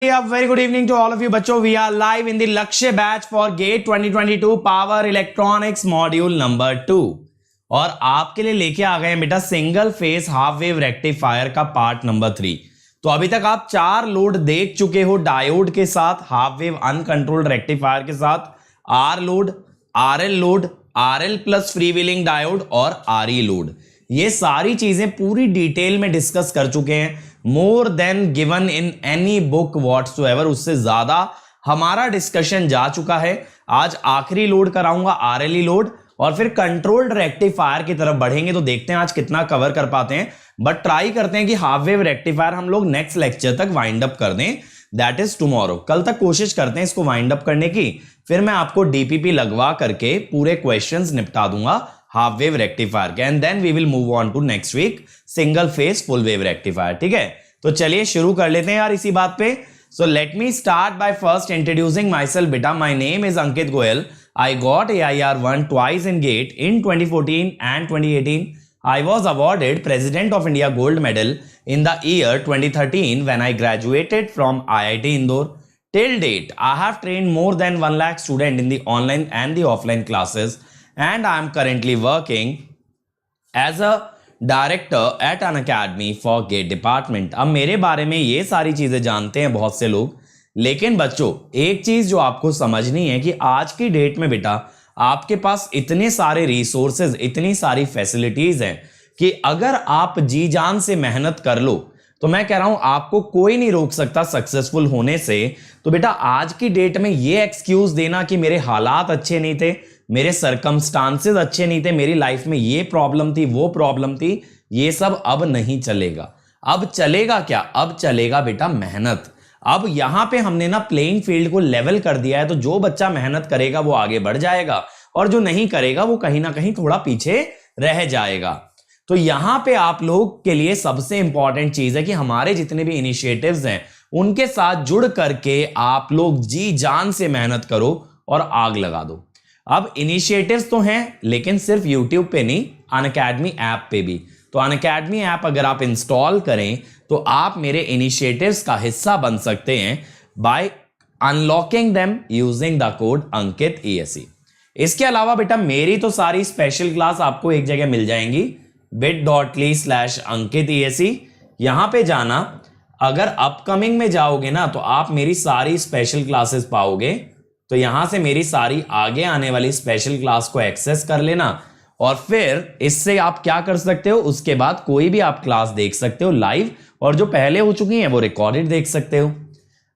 Very good evening to all of you बच्चों. We are live in the Lakshya batch for GATE 2022 Power Electronics Module number 2 और आपके लिए लेके आ गए हैं बेटा single phase half wave rectifier का पार्ट नंबर 3. तो अभी तक आप 4 लोड देख चुके हो डायोड के साथ, हाफ वेव अनकंट्रोल्ड रेक्टिफायर के साथ, R load, RL load, RL plus free wheeling diode और आरई लोड. ये सारी चीजें पूरी डिटेल में डिस्कस कर चुके हैं. More than given in any book whatsoever, उससे ज्यादा हमारा डिस्कशन जा चुका है. आज आखिरी लोड कराऊंगा आरएलई लोड और फिर कंट्रोल्ड रेक्टिफायर की तरफ बढ़ेंगे. तो देखते हैं आज कितना कवर कर पाते हैं, बट ट्राई करते हैं कि हाफ वेव रेक्टिफायर हम लोग नेक्स्ट लेक्चर तक वाइंड अप कर दें. That is tomorrow. कल तक कोशिश करते हैं इसको वाइंड अप करने की. फिर मैं आपको डीपीपी लगवा करके पूरे क्वेश्चंस निपटा दूंगा हाफ वेव रेक्टिफायर के, and then we will move on to next week single phase full wave rectifier. ठीक है, तो चलिए शुरू कर लेते हैं यार इसी बात पे. So let me start by first introducing myself. बेटा my name is Ankit Goyal. I got AIR1 twice in GATE in 2014 and 2018. I was awarded President of India Gold Medal in the year 2013 when I graduated from IIT Indore. Till date, I have trained more than 1 lakh students in the online and the offline classes, and I am currently working as a director at an academy for GATE department. अब मेरे बारे में ये सारी चीजें जानते हैं बहुत से लोग, लेकिन बच्चों एक चीज जो आपको समझनी है कि आज की डेट में बेटा आपके पास इतने सारे रिसोर्सेज, इतनी सारी फैसिलिटीज हैं कि अगर आप जी जान से मेहनत कर लो तो मैं कह रहा हूं आपको कोई नहीं रोक सकता सक्सेसफुल होने से. तो बेटा आज की डेट में ये एक्सक्यूज देना कि मेरे हालात अच्छे नहीं थे, मेरे सरकमस्टांसेस अच्छे नहीं थे, मेरी लाइफ में ये प्रॉब्लम थी, वो प्रॉब्लम थी, ये सब अब नहीं चलेगा. अब चलेगा क्या? अब चलेगा बेटा मेहनत. अब यहां पे हमने ना प्लेइंग फील्ड को लेवल कर दिया है. तो जो बच्चा मेहनत करेगा वो आगे बढ़ जाएगा और जो नहीं करेगा वो कहीं ना कहीं थोड़ा पीछे रह जाएगा. तो यहां पे आप लोग के लिए सबसे इंपॉर्टेंट चीज है कि हमारे जितने भी इनिशिएटिव्स हैं उनके साथ जुड़ करके आप लोग जी जान से मेहनत करो और आग लगा दो. अब इनिशिएटिव्स तो हैं लेकिन सिर्फ यूट्यूब पे नहीं, अनअकैडमी ऐप पे भी. तो अनअकैडमी ऐप अगर आप इंस्टॉल करें तो आप मेरे इनिशिएटिव्स का हिस्सा बन सकते हैं by unlocking them using the code Ankit ESE. इसके अलावा बेटा मेरी तो सारी स्पेशल क्लास आपको एक जगह मिल जाएंगी, bit.ly/अंकित ESE. यहां पे जाना, अगर अपकमिंग में जाओगे ना तो आप मेरी सारी स्पेशल क्लासेस पाओगे. तो यहां से मेरी सारी आगे आने वाली स्पेशल क्लास को एक्सेस कर लेना और फिर इससे आप क्या कर सकते हो, उसके बाद कोई भी आप क्लास देख सकते हो लाइव, और जो पहले हो चुकी हैं वो रिकॉर्डेड देख सकते हो.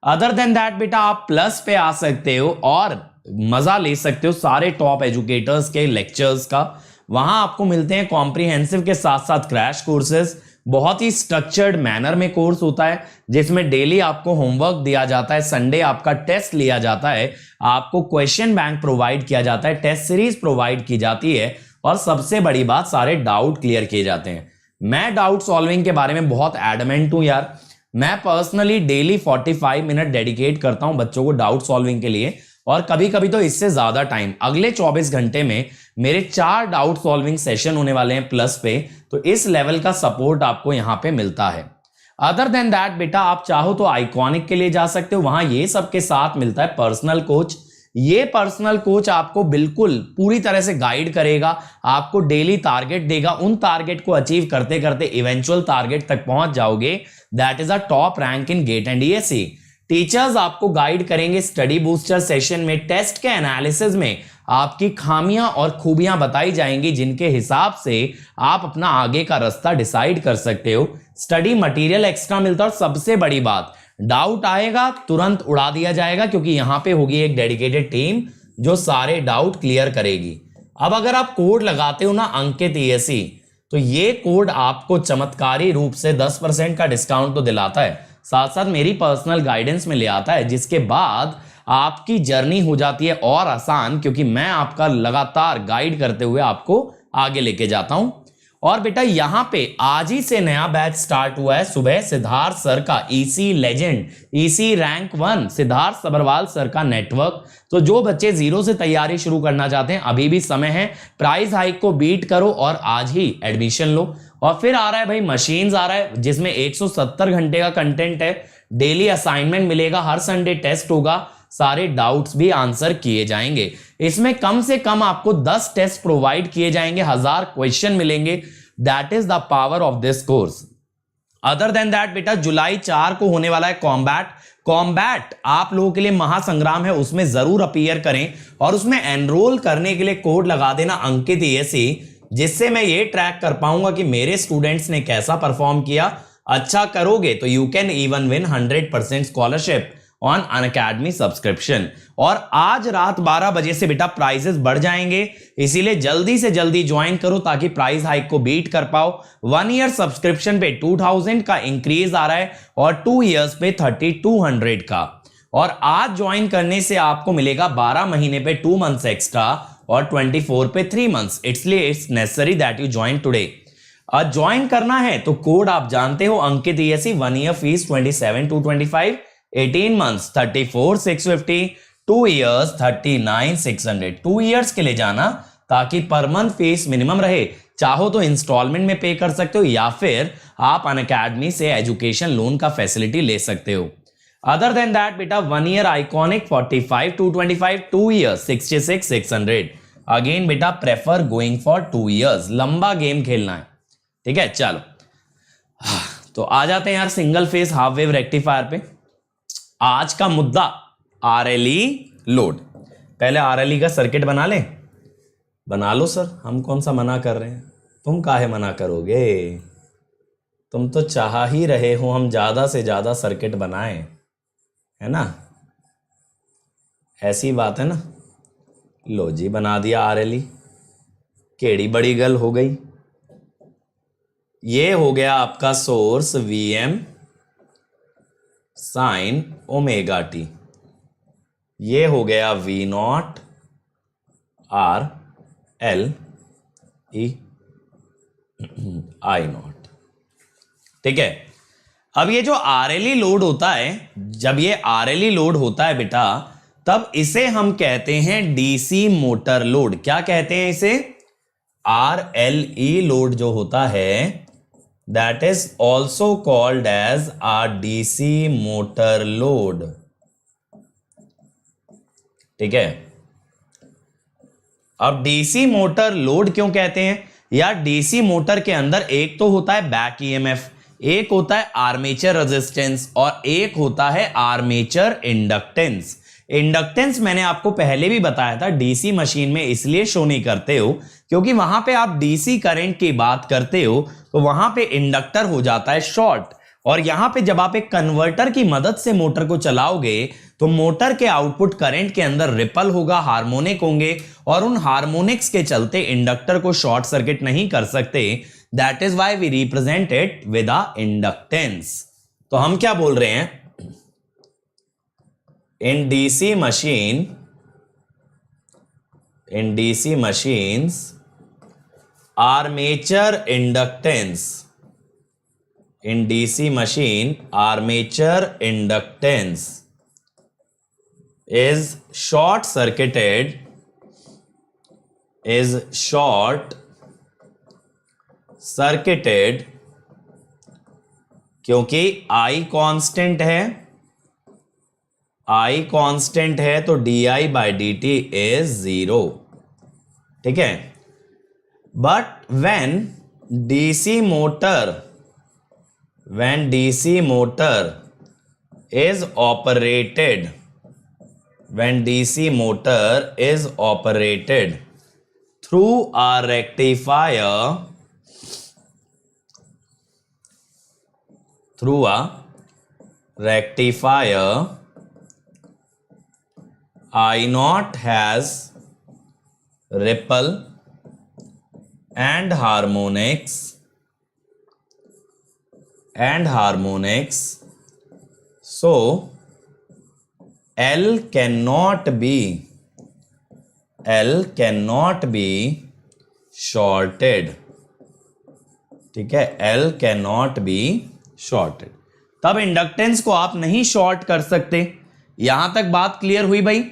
अदर देन दैट बेटा आप प्लस पे आ सकते हो और मजा ले सकते हो सारे टॉप एजुकेटर्स के लेक्चर्स का. वहां आपको मिलते हैं कॉम्प्रिहेंसिव के साथ साथ क्रैश कोर्सेज. बहुत ही स्ट्रक्चर्ड मैनर में कोर्स होता है जिसमें डेली आपको होमवर्क दिया जाता है, संडे आपका टेस्ट लिया जाता है, आपको क्वेश्चन बैंक प्रोवाइड किया जाता है, टेस्ट सीरीज प्रोवाइड की जाती है और सबसे बड़ी बात सारे डाउट क्लियर किए जाते हैं. मैं डाउट सॉल्विंग के बारे में बहुत एडमेंट हूं यार. मैं पर्सनली डेली 45 मिनट डेडिकेट करता हूं बच्चों को डाउट सॉल्विंग के लिए, और कभी कभी तो इससे ज्यादा टाइम. अगले 24 घंटे में मेरे 4 डाउट सॉल्विंग सेशन होने वाले हैं प्लस पे. तो इस लेवल का सपोर्ट आपको यहां पे मिलता है. अदर देन दैट बेटा आप चाहो तो आइकॉनिक के लिए जा सकते हो. वहां ये सबके साथ मिलता है पर्सनल कोच. ये पर्सनल कोच आपको बिल्कुल पूरी तरह से गाइड करेगा, आपको डेली टारगेट देगा. उन टारगेट को अचीव करते करते इवेंचुअल टारगेट तक पहुंच जाओगे. That is a top rank in GATE and ESE. Teachers आपको गाइड करेंगे स्टडी बूस्टर सेशन में, टेस्ट के एनालिसिस में आपकी खामियां और खूबियां बताई जाएंगी जिनके हिसाब से आप अपना आगे का रास्ता डिसाइड कर सकते हो. स्टडी मटेरियल एक्स्ट्रा मिलता है और सबसे बड़ी बात, डाउट आएगा तुरंत उड़ा दिया जाएगा क्योंकि यहां पे होगी एक डेडिकेटेड टीम जो सारे डाउट क्लियर करेगी. अब अगर आप कोड लगाते हो ना अंकित ESE, तो ये कोड आपको चमत्कारी रूप से 10% का डिस्काउंट तो दिलाता है, साथ साथ मेरी पर्सनल गाइडेंस में ले आता है, जिसके बाद आपकी जर्नी हो जाती है और आसान, क्योंकि मैं आपका लगातार गाइड करते हुए आपको आगे लेके जाता हूं. और बेटा यहां पे आज ही से नया बैच स्टार्ट हुआ है. सुबह सिद्धार्थ सर का EC legend, EC rank 1 Siddharth Sabharwal sir का नेटवर्क. तो जो बच्चे जीरो से तैयारी शुरू करना चाहते हैं अभी भी समय है. प्राइस हाइक को बीट करो और आज ही एडमिशन लो. और फिर आ रहा है भाई मशीन्स आ रहा है जिसमें 170 घंटे का कंटेंट है. डेली असाइनमेंट मिलेगा, हर संडे टेस्ट होगा, सारे डाउट्स भी आंसर किए जाएंगे। इसमें कम से कम आपको 10 टेस्ट प्रोवाइड किए जाएंगे, 1000 क्वेश्चन मिलेंगे। That is the power of this course. Other than that बेटा जुलाई 4 को होने वाला है कॉम्बैट आप लोगों के लिए महासंग्राम है, उसमें जरूर अपीयर करें और उसमें एनरोल करने के लिए कोड लगा देना अंकित ESE, जिससे मैं ये ट्रैक कर पाऊंगा कि मेरे स्टूडेंट्स ने कैसा परफॉर्म किया। अच्छा करोगे तो you can even win 100% scholarship on Unacademy subscription. और आज रात 12 बजे से बेटा प्राइजेस बढ़ जाएंगे, इसीलिए जल्दी से जल्दी ज्वाइन करो ताकि प्राइस हाइक को बीट कर पाओ। 1 ईयर सब्सक्रिप्शन पे 2000 का इंक्रीज आ रहा है और 2 इयर्स पे 3200 का। और आज ज्वाइन करने से आपको मिलेगा 12 महीने पे 2 मंथ्स एक्स्ट्रा और 24 पे 3 मंथ्स। इसलिए it's necessary that you join today. Join करना है तो कोड आप जानते हो, अंकित ESE, 1 year fees 27,225, 18 months 34,650, 2 years 39,600। 2 years के लिए जाना ताकि पर मंथ फीस मिनिमम रहे। चाहो तो इंस्टॉलमेंट में पे कर सकते हो या फिर आप अनअकैडमी से एजुकेशन लोन का फैसिलिटी ले सकते हो। अदर देन दैट बेटा 1 ईयर आइकॉनिक 45,225, 2 इयर्स 66,600। अगेन बेटा प्रेफर गोइंग फॉर 2 इयर्स, लंबा गेम खेलना है। ठीक है, चलो तो आ जाते हैं यार single phase half wave rectifier पे। आज का मुद्दा RLE लोड। पहले RLE का सर्किट बना ले। बना लो सर, हम कौन सा मना कर रहे हैं, तुम काहे मना करोगे, तुम तो चाह ही रहे हो हम ज्यादा से ज्यादा सर्किट बनाएं, है ना, ऐसी बात है ना। लो जी बना दिया RLE, केड़ी बड़ी गल हो गई। ये हो गया आपका source VM sine omega T, ये हो गया V0 R L E I0। ठीक है, अब ये जो RLE लोड होता है, जब ये RLE लोड होता है बेटा, तब इसे हम कहते हैं DC मोटर लोड। क्या कहते हैं इसे? RLE लोड जो होता है that is also called as a DC motor load। ठीक है, अब DC मोटर लोड क्यों कहते हैं यार? DC मोटर के अंदर एक तो होता है बैक EMF, एक होता है आर्मेचर रेजिस्टेंस और एक होता है आर्मेचर इंडक्टेंस। इंडक्टेंस मैंने आपको पहले भी बताया था, डीसी मशीन में इसलिए शो नहीं करते हो क्योंकि वहां पे आप डीसी करंट की बात करते हो तो वहां पे इंडक्टर हो जाता है शॉर्ट, और यहां पे जब आप एक कन्वर्टर की मदद से मोटर को चलाओगे तो मोटर के आउटपुट करंट के अंदर रिपल होगा, हार्मोनिक होंगे, और उन हार्मोनिक्स के चलते इंडक्टर को शॉर्ट सर्किट नहीं कर सकते। That is why we represent it with a inductance. तो हम क्या बोल रहे हैं? in DC machines armature inductance, in DC machine armature inductance is short circuited क्योंकि I कांस्टेंट है तो di by dt is 0। ठीक है, but when DC motor is operated through a rectifier, I0 has ripple and harmonics, so L cannot be shorted। ठीक है, L cannot be shorted, तब inductance को आप नहीं शॉर्ट कर सकते। यहां तक बात क्लियर हुई भाई?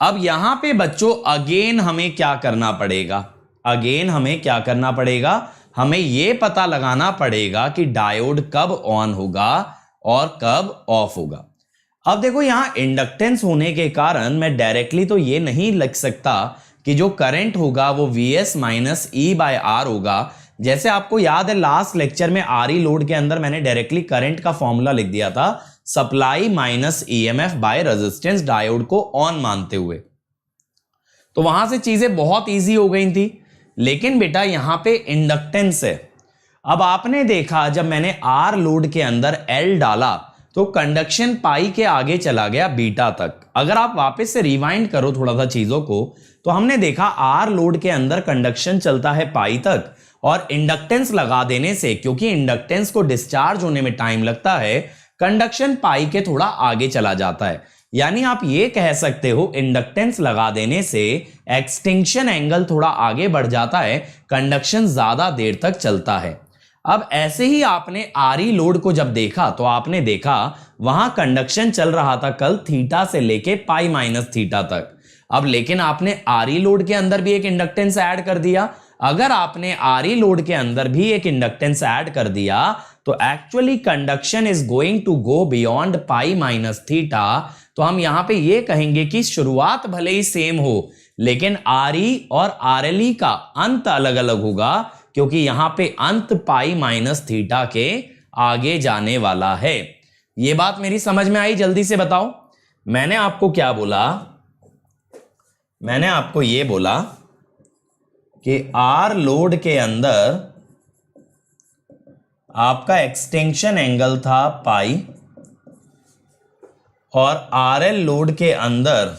अब यहां पे बच्चों अगेन हमें क्या करना पड़ेगा? हमें यह पता लगाना पड़ेगा कि डायोड कब ऑन होगा और कब ऑफ होगा। अब देखो यहां इंडक्टेंस होने के कारण मैं डायरेक्टली तो ये नहीं लिख सकता कि जो करंट होगा वो Vs minus E by R होगा। जैसे आपको याद है लास्ट लेक्चर में आरई लोड के अंदर मैंने डायरेक्टली करंट का फॉर्मूला लिख दिया था, supply minus EMF by resistance, diode को ऑन मानते हुए। तो वहां से चीजें बहुत इजी हो गई थी। लेकिन बेटा यहां पे इंडक्टेंस है। अब आपने देखा जब मैंने आर लोड के अंदर एल डाला तो कंडक्शन पाई के आगे चला गया बीटा तक। अगर आप वापस से रिवाइंड करो थोड़ा सा चीजों को, तो हमने देखा आर लोड के अंदर कंडक्शन चलता है पाई तक, और इंडक्टेंस लगा देने से, क्योंकि इंडक्टेंस को डिस्चार्ज होने में टाइम लगता है, कंडक्शन पाई के थोड़ा आगे चला जाता है। यानी आप ये कह सकते हो इंडक्टेंस लगा देने से एक्सटिंक्शन एंगल थोड़ा आगे बढ़ जाता है, कंडक्शन ज्यादा देर तक चलता है। अब ऐसे ही आपने आरई लोड को जब देखा तो आपने देखा वहां कंडक्शन चल रहा था कल थीटा से लेके पाई माइनस थीटा तक। अब लेकिन आपने आरई लोड के अंदर भी एक इंडक्टेंस ऐड कर दिया। अगर आपने आरई लोड के अंदर भी एक इंडक्टेंस ऐड कर दिया तो actually conduction is going to go beyond pi minus theta. तो हम यहां पे ये कहेंगे कि शुरुआत भले ही सेम हो लेकिन आरई और आरएलई का अंत अलग अलग होगा, क्योंकि यहां पे अंत पाई माइनस थीटा के आगे जाने वाला है। यह बात मेरी समझ में आई? जल्दी से बताओ। मैंने आपको क्या बोला? मैंने आपको यह बोला कि आर लोड के अंदर आपका एक्सटेंशन एंगल था पाई और आरएल लोड के अंदर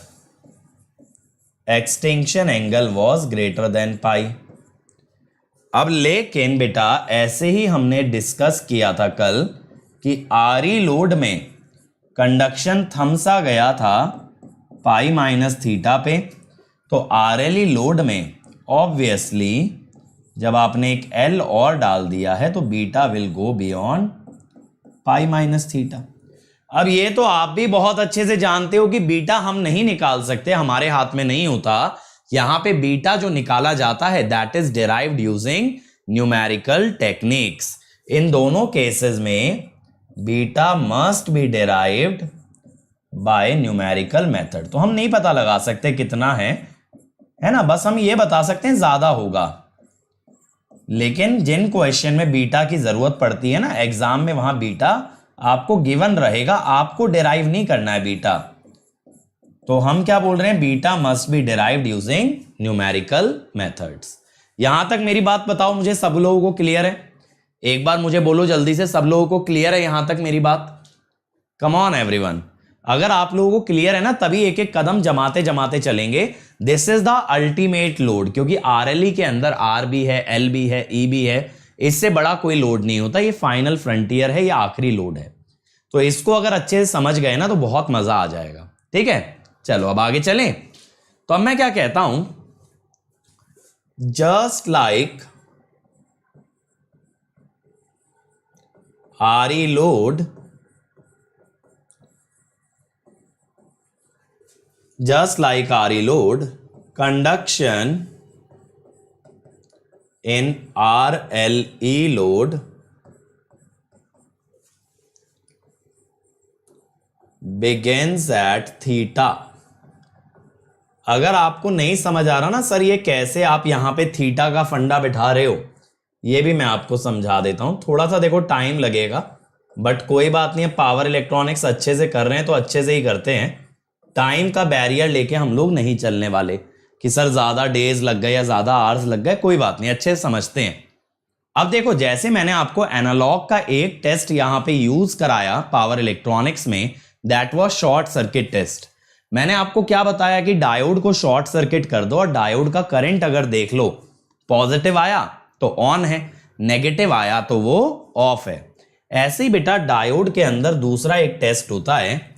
extension angle was greater than pi. अब लेकिन बेटा ऐसे ही हमने डिस्कस किया था कल कि आरई लोड में कंडक्शन थमसा गया था पाई माइनस थीटा पे, तो आरएलई लोड में ऑब्वियसली जब आपने एक एल और डाल दिया है तो beta will go beyond pi minus theta. अब ये तो आप भी बहुत अच्छे से जानते हो कि बीटा हम नहीं निकाल सकते, हमारे हाथ में नहीं होता। यहां पे बीटा जो निकाला जाता है that is derived using numerical techniques. इन दोनों केसेस में beta must be derived by numerical method. तो हम नहीं पता लगा सकते कितना है ना, बस हम ये बता सकते हैं ज्यादा होगा। लेकिन जिन क्वेश्चन में बीटा की जरूरत पड़ती है ना एग्जाम में, वहां बीटा आपको गिवन रहेगा, आपको डिराइव नहीं करना है बीटा। तो हम क्या बोल रहे हैं? Beta must be derived using numerical methods. यहां तक मेरी बात बताओ मुझे, सब लोगों को क्लियर है? एक बार मुझे बोलो जल्दी से, सब लोगों को क्लियर है यहां तक मेरी बात? Come on everyone. अगर आप लोगों को क्लियर है ना तभी एक एक कदम जमाते जमाते चलेंगे। This is the ultimate load, क्योंकि आरएलई के अंदर आर भी है, एल भी है, ई भी है, इससे बड़ा कोई लोड नहीं होता। ये फाइनल फ्रंटियर है, ये आखिरी लोड है। तो इसको अगर अच्छे से समझ गए ना तो बहुत मजा आ जाएगा। ठीक है, चलो अब आगे चलें। तो अब मैं क्या कहता हूं, just like R E load, just like RE load, conduction in RLE load begins at theta। अगर आपको नहीं समझ आ रहा ना सर ये कैसे आप यहां पे थीटा का फंडा बिठा रहे हो, ये भी मैं आपको समझा देता हूं। थोड़ा सा देखो टाइम लगेगा बट कोई बात नहीं है, पावर इलेक्ट्रॉनिक्स अच्छे से कर रहे हैं तो अच्छे से ही करते हैं। टाइम का बैरियर लेके हम लोग नहीं चलने वाले कि सर ज्यादा डेज लग गए या ज्यादा आवर्स लग गए, कोई बात नहीं, अच्छे से समझते हैं। अब देखो जैसे मैंने आपको एनालॉग का एक टेस्ट यहां पे यूज कराया पावर इलेक्ट्रॉनिक्स में, that was short circuit test. मैंने आपको क्या बताया कि डायोड को शॉर्ट सर्किट कर दो और डायोड का करंट अगर देख लो, पॉजिटिव आया तो ऑन है, नेगेटिव आया तो वो ऑफ है। ऐसे ही बेटा डायोड के अंदर दूसरा एक टेस्ट होता है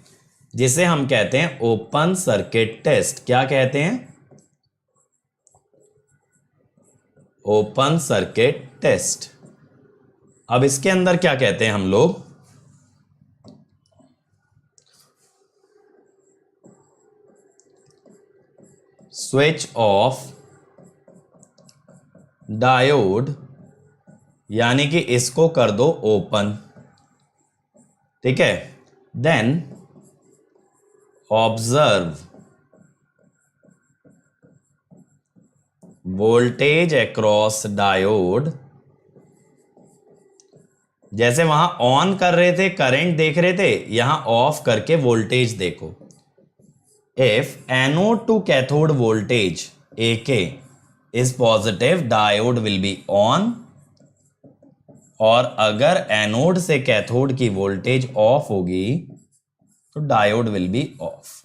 जिसे हम कहते हैं ओपन सर्किट टेस्ट। क्या कहते हैं? Open circuit test. अब इसके अंदर क्या कहते हैं हम लोग? स्विच ऑफ डायोड, यानी कि इसको कर दो ओपन। ठीक है, then observe voltage across diode. जैसे वहां ऑन कर रहे थे, करंट देख रहे थे, यहां ऑफ करके वोल्टेज देखो। If anode to cathode voltage AK is positive, diode will be on, और अगर एनोड से कैथोड की वोल्टेज ऑफ होगी तो डायोड विल बी ऑफ।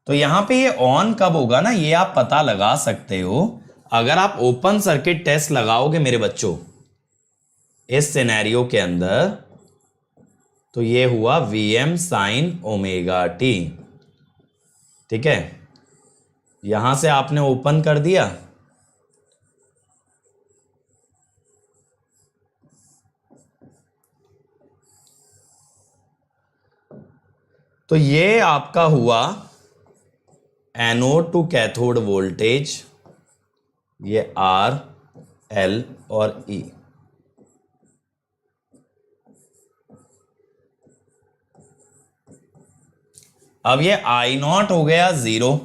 तो यहां पे ये ऑन कब होगा ना, ये आप पता लगा सकते हो अगर आप ओपन सर्किट टेस्ट लगाओगे मेरे बच्चों इस सिनेरियो के अंदर। तो ये हुआ Vm sin ओमेगा टी, ठीक है, यहां से आपने ओपन कर दिया, तो ये आपका हुआ एनोड टू कैथोड वोल्टेज, ये R, L और E। अब ये I0 हो गया 0।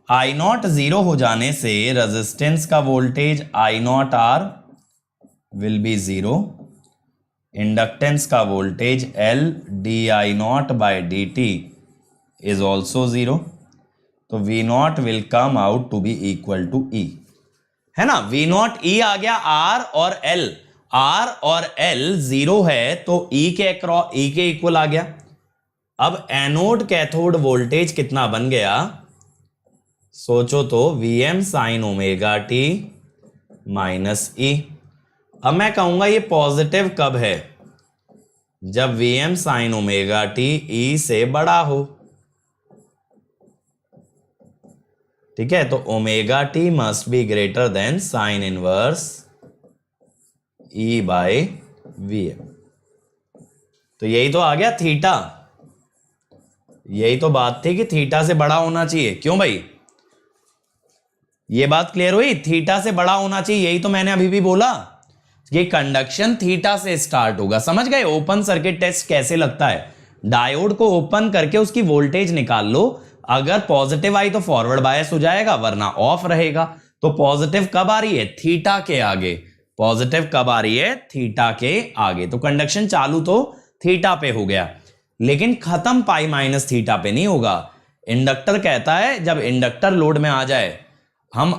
I0 0 हो जाने से रेजिस्टेंस का voltage I0R will be 0, inductance का voltage L di0/dt is also 0। तो V0 will come out to be equal to E, है ना। V0 E आ गया, R और L, R और L 0 है तो E के इक्वल आ गया। अब एनोड कैथोड वोल्टेज कितना बन गया, सोचो तो, Vm sin omega T minus E। अब मैं कहूंगा ये पॉजिटिव कब है, जब Vm sin omega T E से बड़ा हो, ठीक है। तो omega T must be greater than sine inverse E/Vm। तो यही तो आ गया थीटा, यही तो बात थी कि थीटा से बड़ा होना चाहिए। क्यों भाई, ये बात क्लियर हुई, थीटा से बड़ा होना चाहिए, यही तो मैंने अभी भी बोला, ये कंडक्शन थीटा से स्टार्ट होगा। समझ गए ओपन सर्किट टेस्ट कैसे लगता है। डायोड को ओपन करके उसकी वोल्टेज निकाल लो, अगर पॉजिटिव आई तो फॉरवर्ड बायस हो जाएगा, वरना ऑफ रहेगा। तो पॉजिटिव कब आ रही है, थीटा के आगे। पॉजिटिव कब आ रही है, थीटा के आगे। तो कंडक्शन चालू तो थीटा पे हो गया, लेकिन खत्म पाई माइनस थीटा पे नहीं होगा। इंडक्टर कहता है जब इंडक्टर लोड में आ जाए, हम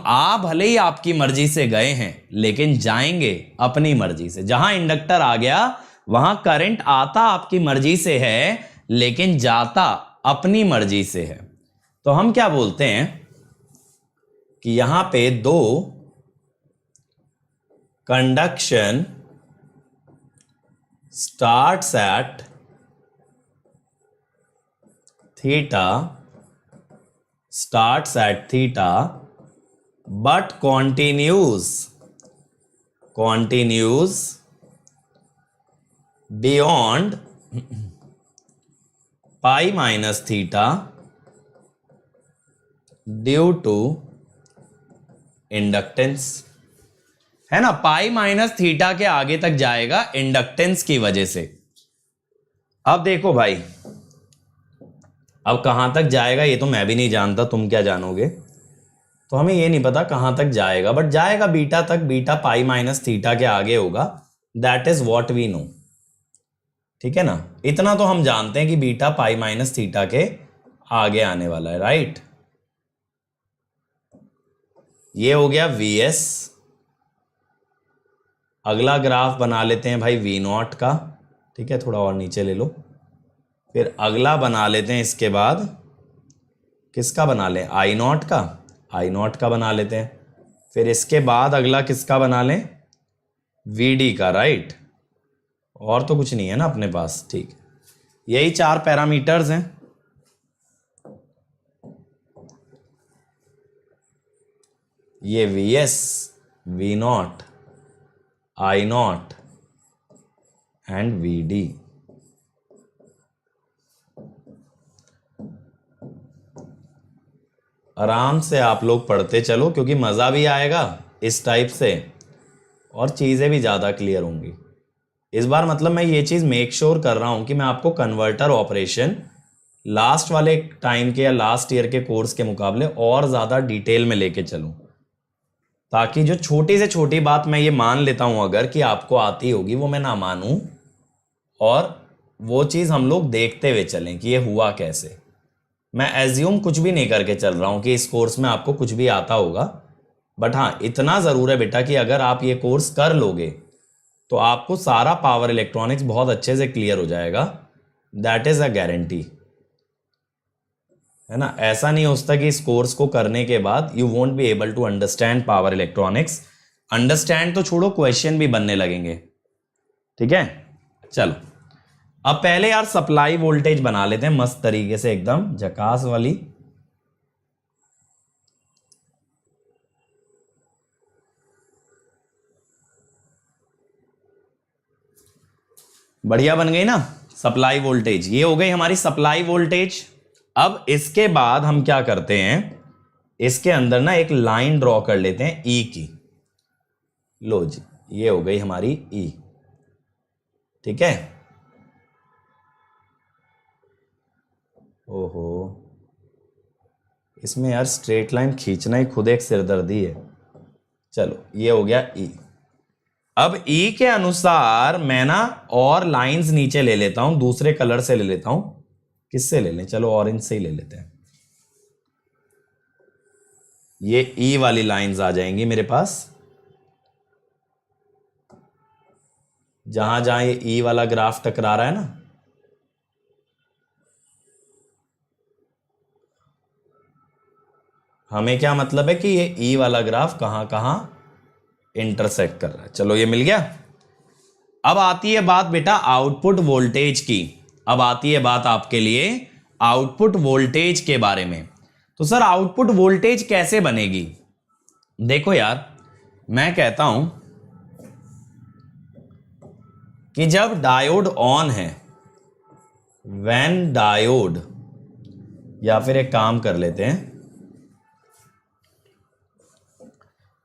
भले ही आपकी मर्जी से गए हैं लेकिन जाएंगे अपनी मर्जी से। जहां इंडक्टर आ गया वहां करंट आता आपकी मर्जी से है लेकिन जाता अपनी मर्जी से है। तो हम क्या बोलते हैं कि यहां पे दो conduction starts at theta but continues beyond pi minus theta due to inductance, है ना। पाई माइनस थीटा के आगे तक जाएगा इंडक्टेंस की वजह से। अब देखो भाई, अब कहां तक जाएगा ये तो मैं भी नहीं जानता, तुम क्या जानोगे। तो हमें ये नहीं पता कहां तक जाएगा, बट जाएगा बीटा तक। बीटा पाई माइनस थीटा के आगे होगा, that is what we know, ठीक है ना। इतना तो हम जानते हैं कि बीटा पाई माइनस थीटा के आगे आने वाला है, राइट। ये हो गया Vs। अगला ग्राफ बना लेते हैं भाई V0 का, ठीक है, थोड़ा और नीचे ले लो। फिर अगला बना लेते हैं, इसके बाद किसका बना लें, I0 का बना लेते हैं। फिर इसके बाद अगला किसका बना लें, Vd का, राइट। और तो कुछ नहीं है ना अपने पास, ठीक। यही 4 पैरामीटर्स हैं। ये Vs, V0, I0 and Vd। आराम से आप लोग पढ़ते चलो, क्योंकि मज़ा भी आएगा इस टाइप से और चीज़ें भी ज़्यादा क्लियर होंगी। इस बार मतलब मैं ये चीज़ मेक श्योर कर रहा हूं कि मैं आपको कन्वर्टर ऑपरेशन लास्ट वाले टाइम के या लास्ट ईयर के कोर्स के मुकाबले और ज़्यादा डिटेल में लेके चलूं, ताकि जो छोटी से छोटी बात मैं ये मान लेता हूं अगर कि आपको आती होगी वो मैं ना मानूं, और वो चीज़ हम लोग देखते हुए चलें कि ये हुआ कैसे। मैं एज्यूम कुछ भी नहीं करके चल रहा हूं कि इस कोर्स में आपको कुछ भी आता होगा, बट हाँ इतना ज़रूर है बेटा कि अगर आप ये कोर्स कर लोगे तो आपको सारा पावर इलेक्ट्रॉनिक्स बहुत अच्छे से क्लियर हो जाएगा। दैट इज़ अ गारंटी, है ना। ऐसा नहीं हो सकता कि इस कोर्स को करने के बाद you won't be able to understand power electronics. Understand तो छोड़ो, क्वेश्चन भी बनने लगेंगे, ठीक है। चलो अब पहले यार सप्लाई वोल्टेज बना लेते हैं मस्त तरीके से, एकदम झकास वाली। बढ़िया बन गई ना सप्लाई वोल्टेज। ये हो गई हमारी सप्लाई वोल्टेज। अब इसके बाद हम क्या करते हैं, इसके अंदर ना एक लाइन ड्रॉ कर लेते हैं ई की। लो जी, ये हो गई हमारी ई, ठीक है। ओहो, इसमें यार स्ट्रेट लाइन खींचना ही खुद एक सिरदर्दी है। चलो ये हो गया ई। अब ई के अनुसार मैं ना और लाइंस नीचे ले लेता हूं, दूसरे कलर से ले लेता हूं। किससे ले लें, चलो ऑरेंज से ही ले लेते हैं। ये ई वाली लाइंस आ जाएंगी मेरे पास, जहां जहां ये ई वाला ग्राफ टकरा रहा है ना, हमें क्या मतलब है कि ये ई वाला ग्राफ कहां कहां इंटरसेक्ट कर रहा है। चलो ये मिल गया। अब आती है बात बेटा आउटपुट वोल्टेज की। अब आती है बात आपके लिए आउटपुट वोल्टेज के बारे में। तो सर आउटपुट वोल्टेज कैसे बनेगी? देखो यार, मैं कहता हूं कि जब डायोड ऑन है, व्हेन डायोड, या फिर एक काम कर लेते हैं,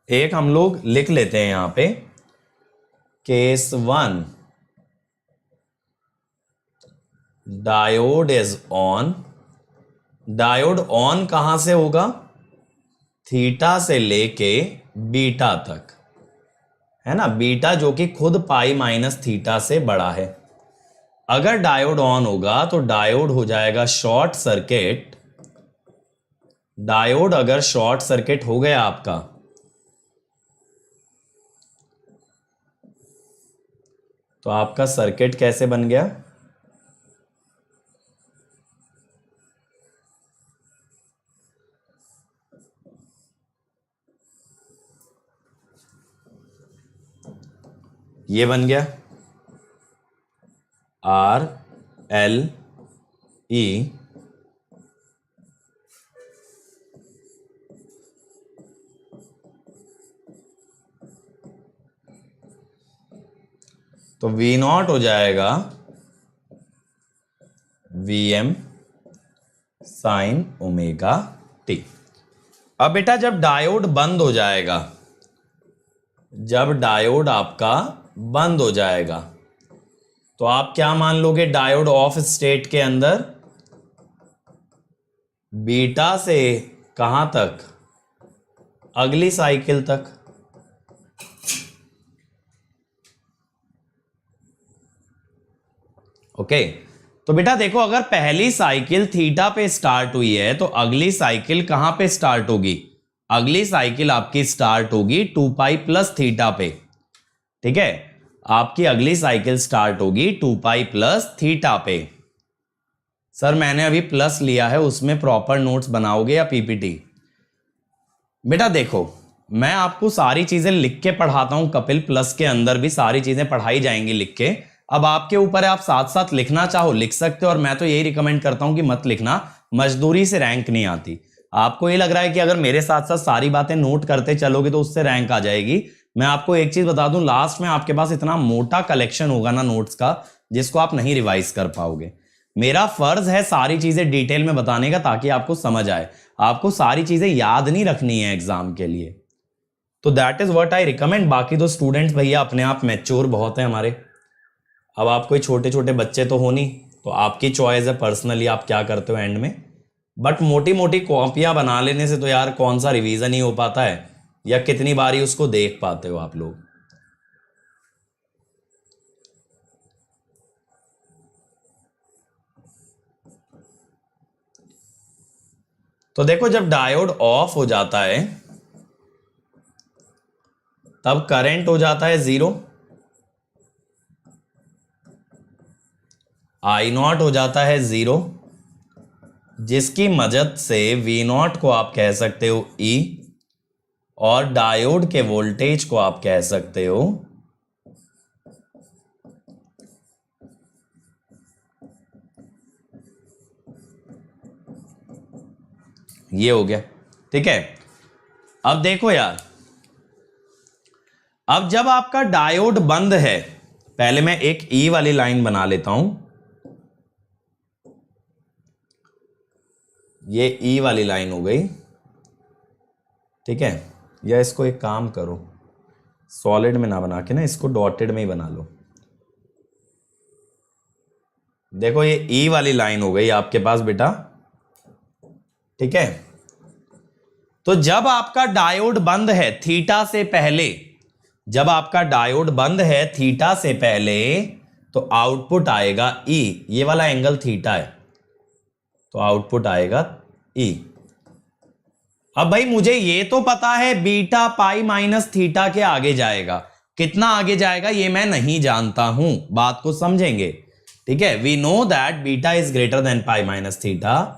एक हम लोग लिख लेते हैं यहां पे case 1, diode is on. Diode on कहां से होगा? थीटा से लेके बीटा तक, है ना। बीटा जो कि खुद पाई माइनस थीटा से बड़ा है। अगर डायोड ऑन होगा तो डायोड हो जाएगा शॉर्ट सर्किट। डायोड अगर शॉर्ट सर्किट हो गया आपका, तो आपका सर्किट कैसे बन गया? ये बन गया आर एल ई तो वी नॉट हो जाएगा V M sine omega T. अब बेटा जब डायोड बंद हो जाएगा, जब डायोड आपका बंद हो जाएगा, तो आप क्या मान लोगे? डायोड ऑफ स्टेट के अंदर बीटा से कहां तक? अगली साइकिल तक। ओके, तो बेटा देखो, अगर पहली साइकिल थीटा पे स्टार्ट हुई है तो अगली साइकिल कहां पे स्टार्ट होगी? अगली साइकिल आपकी स्टार्ट होगी 2 पाई प्लस थीटा पे, ठीक है। आपकी अगली साइकिल स्टार्ट होगी 2 पाई प्लस थीटा पे। सर मैंने अभी प्लस लिया है, उसमें प्रॉपर नोट्स बनाओगे या पीपीटी? बेटा देखो, मैं आपको सारी चीजें लिख के पढ़ाता हूं कपिल, प्लस के अंदर भी सारी चीजें पढ़ाई जाएंगी लिख के। अब आपके ऊपर है, आप साथ साथ लिखना चाहो लिख सकते हो, और मैं तो यही रिकमेंड करता हूं कि मत लिखना, मजदूरी से रैंक नहीं आती। आपको ये लग रहा है कि अगर मेरे साथ साथ सारी बातें नोट करते चलोगे तो उससे रैंक आ जाएगी। मैं आपको एक चीज बता दूं, लास्ट में आपके पास इतना मोटा कलेक्शन होगा ना नोट्स का, जिसको आप नहीं रिवाइज कर पाओगे। मेरा फर्ज है सारी चीजें डिटेल में बताने का, ताकि आपको समझ आए। आपको सारी चीजें याद नहीं रखनी है एग्जाम के लिए, तो that is what I recommend. बाकी तो स्टूडेंट्स भैया अपने आप मैच्योर बहुत है हमारे, अब आप कोई छोटे छोटे बच्चे तो हो नहीं, तो आपकी चॉइस है पर्सनली आप क्या करते हो एंड में, बट मोटी मोटी कॉपियां बना लेने से तो यार कौन सा रिवीजन ही हो पाता है, या कितनी बारी उसको देख पाते हो आप लोग। तो देखो जब डायोड ऑफ हो जाता है तब करंट हो जाता है 0, I0 हो जाता है 0, जिसकी मदद से V0 को आप कह सकते हो E, और डायोड के वोल्टेज को आप कह सकते हो ये हो गया। ठीक है, अब देखो यार, अब जब आपका डायोड बंद है, पहले मैं एक ई वाली लाइन बना लेता हूं, ये ई वाली लाइन हो गई। ठीक है, या इसको एक काम करो, सॉलिड में ना बना के ना इसको डॉटेड में ही बना लो। देखो ये ई वाली लाइन हो गई आपके पास बेटा। ठीक है, तो जब आपका डायोड बंद है थीटा से पहले, जब आपका डायोड बंद है थीटा से पहले, तो आउटपुट आएगा ई, ये वाला एंगल थीटा है, तो आउटपुट आएगा ई। अब भाई मुझे ये तो पता है बीटा पाई माइनस थीटा के आगे जाएगा, कितना आगे जाएगा ये मैं नहीं जानता हूं, बात को समझेंगे। ठीक है, we know that beta is greater than pi minus theta.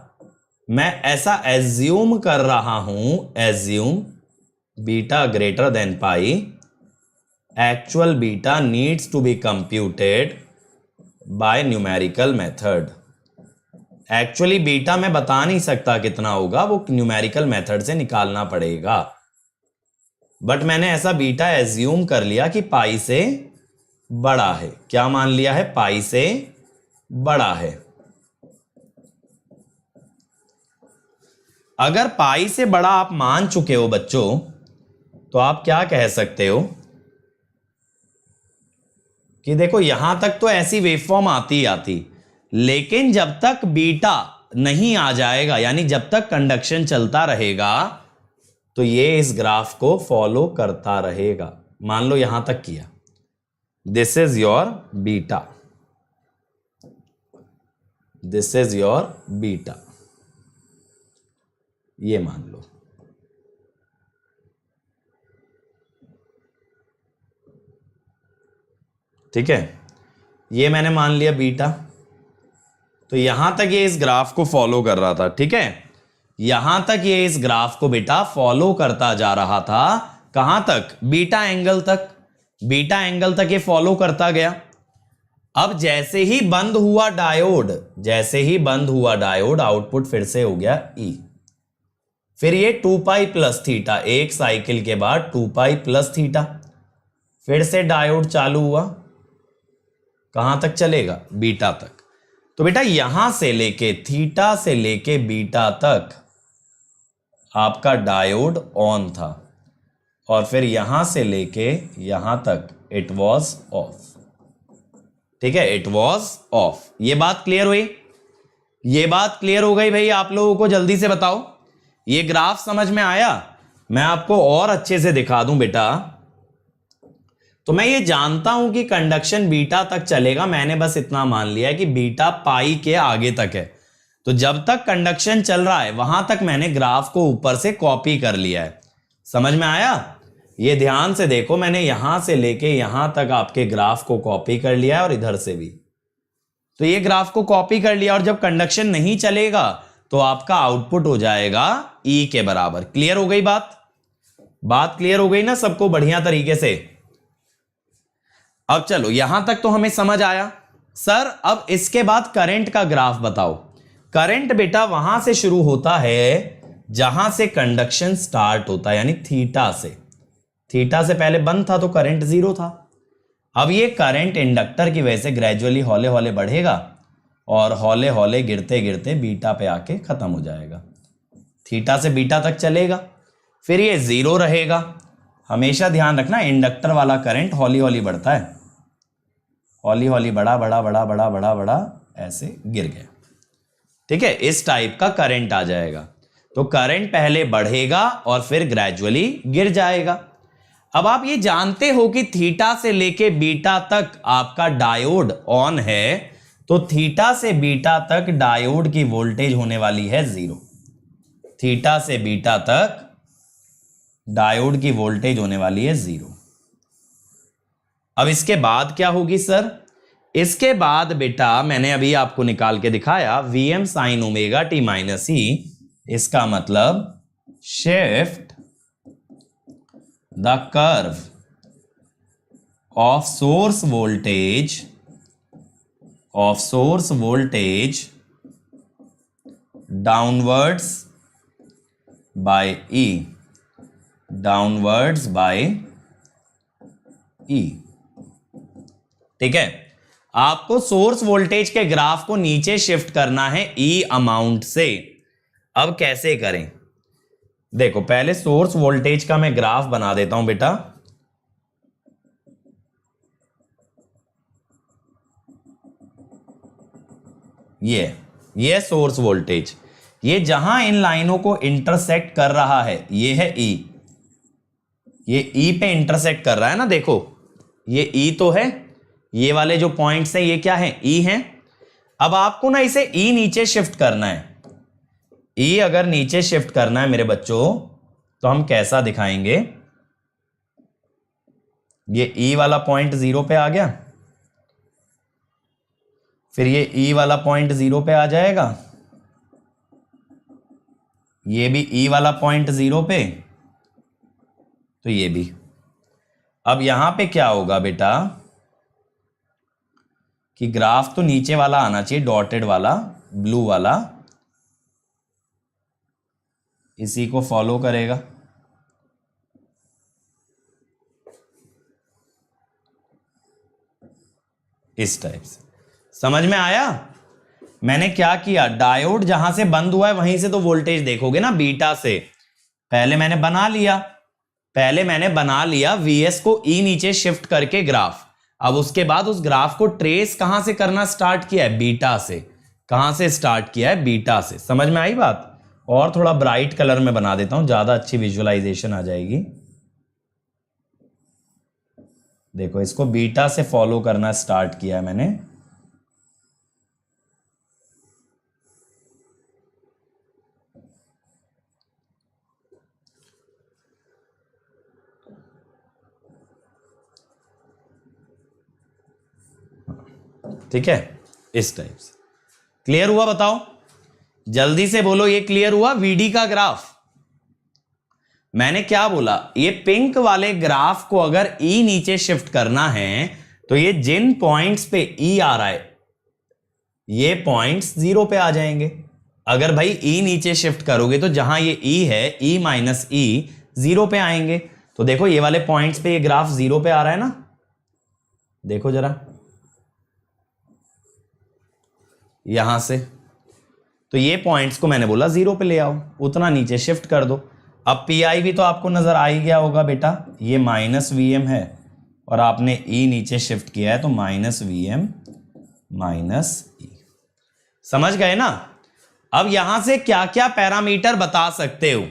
मैं ऐसा एज्यूम कर रहा हूं, assume beta greater than pi, actual beta needs to be computed by numerical method. Actually beta मैं बता नहीं सकता कितना होगा, वो न्यूमेरिकल मेथड से निकालना पड़ेगा, बट मैंने ऐसा बीटा एज्यूम कर लिया कि पाई से बड़ा है। क्या मान लिया है? पाई से बड़ा है। अगर पाई से बड़ा आप मान चुके हो बच्चों, तो आप क्या कह सकते हो कि देखो यहां तक तो ऐसी वेवफॉर्म आती ही आती, लेकिन जब तक बीटा नहीं आ जाएगा, यानी जब तक कंडक्शन चलता रहेगा, तो ये इस ग्राफ को फॉलो करता रहेगा। मान लो यहां तक किया, this is your beta, this is your beta, ये मान लो। ठीक है, ये मैंने मान लिया बीटा, तो यहां तक ये इस ग्राफ को फॉलो कर रहा था। ठीक है, यहां तक ये इस ग्राफ को बेटा फॉलो करता जा रहा था। कहां तक? बीटा एंगल तक, बीटा एंगल तक ये फॉलो करता गया। अब जैसे ही बंद हुआ डायोड, जैसे ही बंद हुआ डायोड, आउटपुट फिर से हो गया ई। फिर ये 2 पाई प्लस थीटा, एक साइकिल के बाद 2 पाई प्लस थीटा, फिर से डायोड चालू हुआ। कहां तक चलेगा? बीटा तक। तो बेटा यहां से लेके, थीटा से लेके बीटा तक आपका डायोड ऑन था, और फिर यहां से लेके यहां तक इट वॉज ऑफ। ठीक है, इट वॉज ऑफ। ये बात क्लियर हुई? ये बात क्लियर हो गई भाई आप लोगों को? जल्दी से बताओ, ये ग्राफ समझ में आया? मैं आपको और अच्छे से दिखा दूं बेटा। तो मैं ये जानता हूं कि कंडक्शन बीटा तक चलेगा, मैंने बस इतना मान लिया है कि बीटा पाई के आगे तक है। तो जब तक कंडक्शन चल रहा है वहां तक मैंने ग्राफ को ऊपर से कॉपी कर लिया है। समझ में आया? ये ध्यान से देखो, मैंने यहां से लेके यहां तक आपके ग्राफ को कॉपी कर लिया है, और इधर से भी। तो ये ग्राफ को कॉपी कर लिया, और जब कंडक्शन नहीं चलेगा तो आपका आउटपुट हो जाएगा ई के बराबर। क्लियर हो गई बात? बात क्लियर हो गई ना सबको बढ़िया तरीके से? अब चलो यहां तक तो हमें समझ आया। सर अब इसके बाद करंट का ग्राफ बताओ। करंट बेटा वहां से शुरू होता है जहां से कंडक्शन स्टार्ट होता है, यानी थीटा से। थीटा से पहले बंद था तो करंट 0 था। अब ये करंट इंडक्टर की वजह से ग्रेजुअली हौले हौले बढ़ेगा, और हौले हौले गिरते गिरते बीटा पे आके खत्म हो जाएगा। थीटा से बीटा तक चलेगा, फिर ये 0 रहेगा। हमेशा ध्यान रखना, इंडक्टर वाला करंट हौली हौली बढ़ता है। हौली हौली बड़ा बड़ा बड़ा बड़ा बड़ा बड़ा ऐसे गिर गया। ठीक है, इस टाइप का करंट आ जाएगा। तो करंट पहले बढ़ेगा और फिर ग्रेजुअली गिर जाएगा। अब आप ये जानते हो कि थीटा से लेके बीटा तक आपका डायोड ऑन है, तो थीटा से बीटा तक डायोड की वोल्टेज होने वाली है 0। थीटा से बीटा तक डायोड की वोल्टेज होने वाली है 0। अब इसके बाद क्या होगी सर? इसके बाद बेटा मैंने अभी आपको निकाल के दिखाया Vm sin omega t minus E. इसका मतलब shift the curve of source voltage downwards by E. ठीक है, आपको सोर्स वोल्टेज के ग्राफ को नीचे शिफ्ट करना है ई अमाउंट से। अब कैसे करें? देखो, पहले सोर्स वोल्टेज का मैं ग्राफ बना देता हूं बेटा। ये सोर्स वोल्टेज, ये जहां इन लाइनों को इंटरसेक्ट कर रहा है ये है ई। ये ई पे इंटरसेक्ट कर रहा है ना, देखो ये ई तो है, ये वाले जो पॉइंट्स हैं ये क्या है? ई हैं। अब आपको ना इसे ई नीचे शिफ्ट करना है। ई अगर नीचे शिफ्ट करना है मेरे बच्चों, तो हम कैसा दिखाएंगे? ये ई वाला पॉइंट 0 पे आ गया, फिर ये ई वाला पॉइंट 0 पे आ जाएगा, ये भी ई वाला पॉइंट 0 पे, तो ये भी। अब यहां पे क्या होगा बेटा कि ग्राफ तो नीचे वाला आना चाहिए, डॉटेड वाला, ब्लू वाला, इसी को फॉलो करेगा। इस टाइप से समझ में आया? मैंने क्या किया, डायोड जहां से बंद हुआ है वहीं से तो वोल्टेज देखोगे ना, बीटा से। पहले मैंने बना लिया Vs को ई नीचे शिफ्ट करके ग्राफ। अब उसके बाद उस ग्राफ को ट्रेस कहां से करना स्टार्ट किया है? बीटा से। कहां से स्टार्ट किया है? बीटा से। समझ में आई बात? और थोड़ा ब्राइट कलर में बना देता हूं, ज्यादा अच्छी विजुअलाइजेशन आ जाएगी। देखो, इसको बीटा से फॉलो करना स्टार्ट किया है मैंने। ठीक है, इस टाइप से। क्लियर हुआ? बताओ जल्दी से बोलो, ये क्लियर हुआ? वीडी का ग्राफ मैंने क्या बोला, ये पिंक वाले ग्राफ को अगर ई नीचे शिफ्ट करना है तो ये जिन पॉइंट्स पे ई आ रहा है ये पॉइंट्स 0 पे आ जाएंगे। अगर भाई ई नीचे शिफ्ट करोगे तो जहां ये ई है, ई माइनस ई 0 पे आएंगे। तो देखो ये वाले पॉइंट्स पे ये ग्राफ 0 पे आ रहा है ना, देखो जरा यहां से। तो ये पॉइंट्स को मैंने बोला 0 पे ले आओ, उतना नीचे शिफ्ट कर दो। अब पीआई भी तो आपको नजर आ ही गया होगा बेटा, ये माइनस वीएम है और आपने ई नीचे शिफ्ट किया है तो माइनस वीएम माइनस ई। समझ गए ना? अब यहां से क्या क्या पैरामीटर बता सकते हो,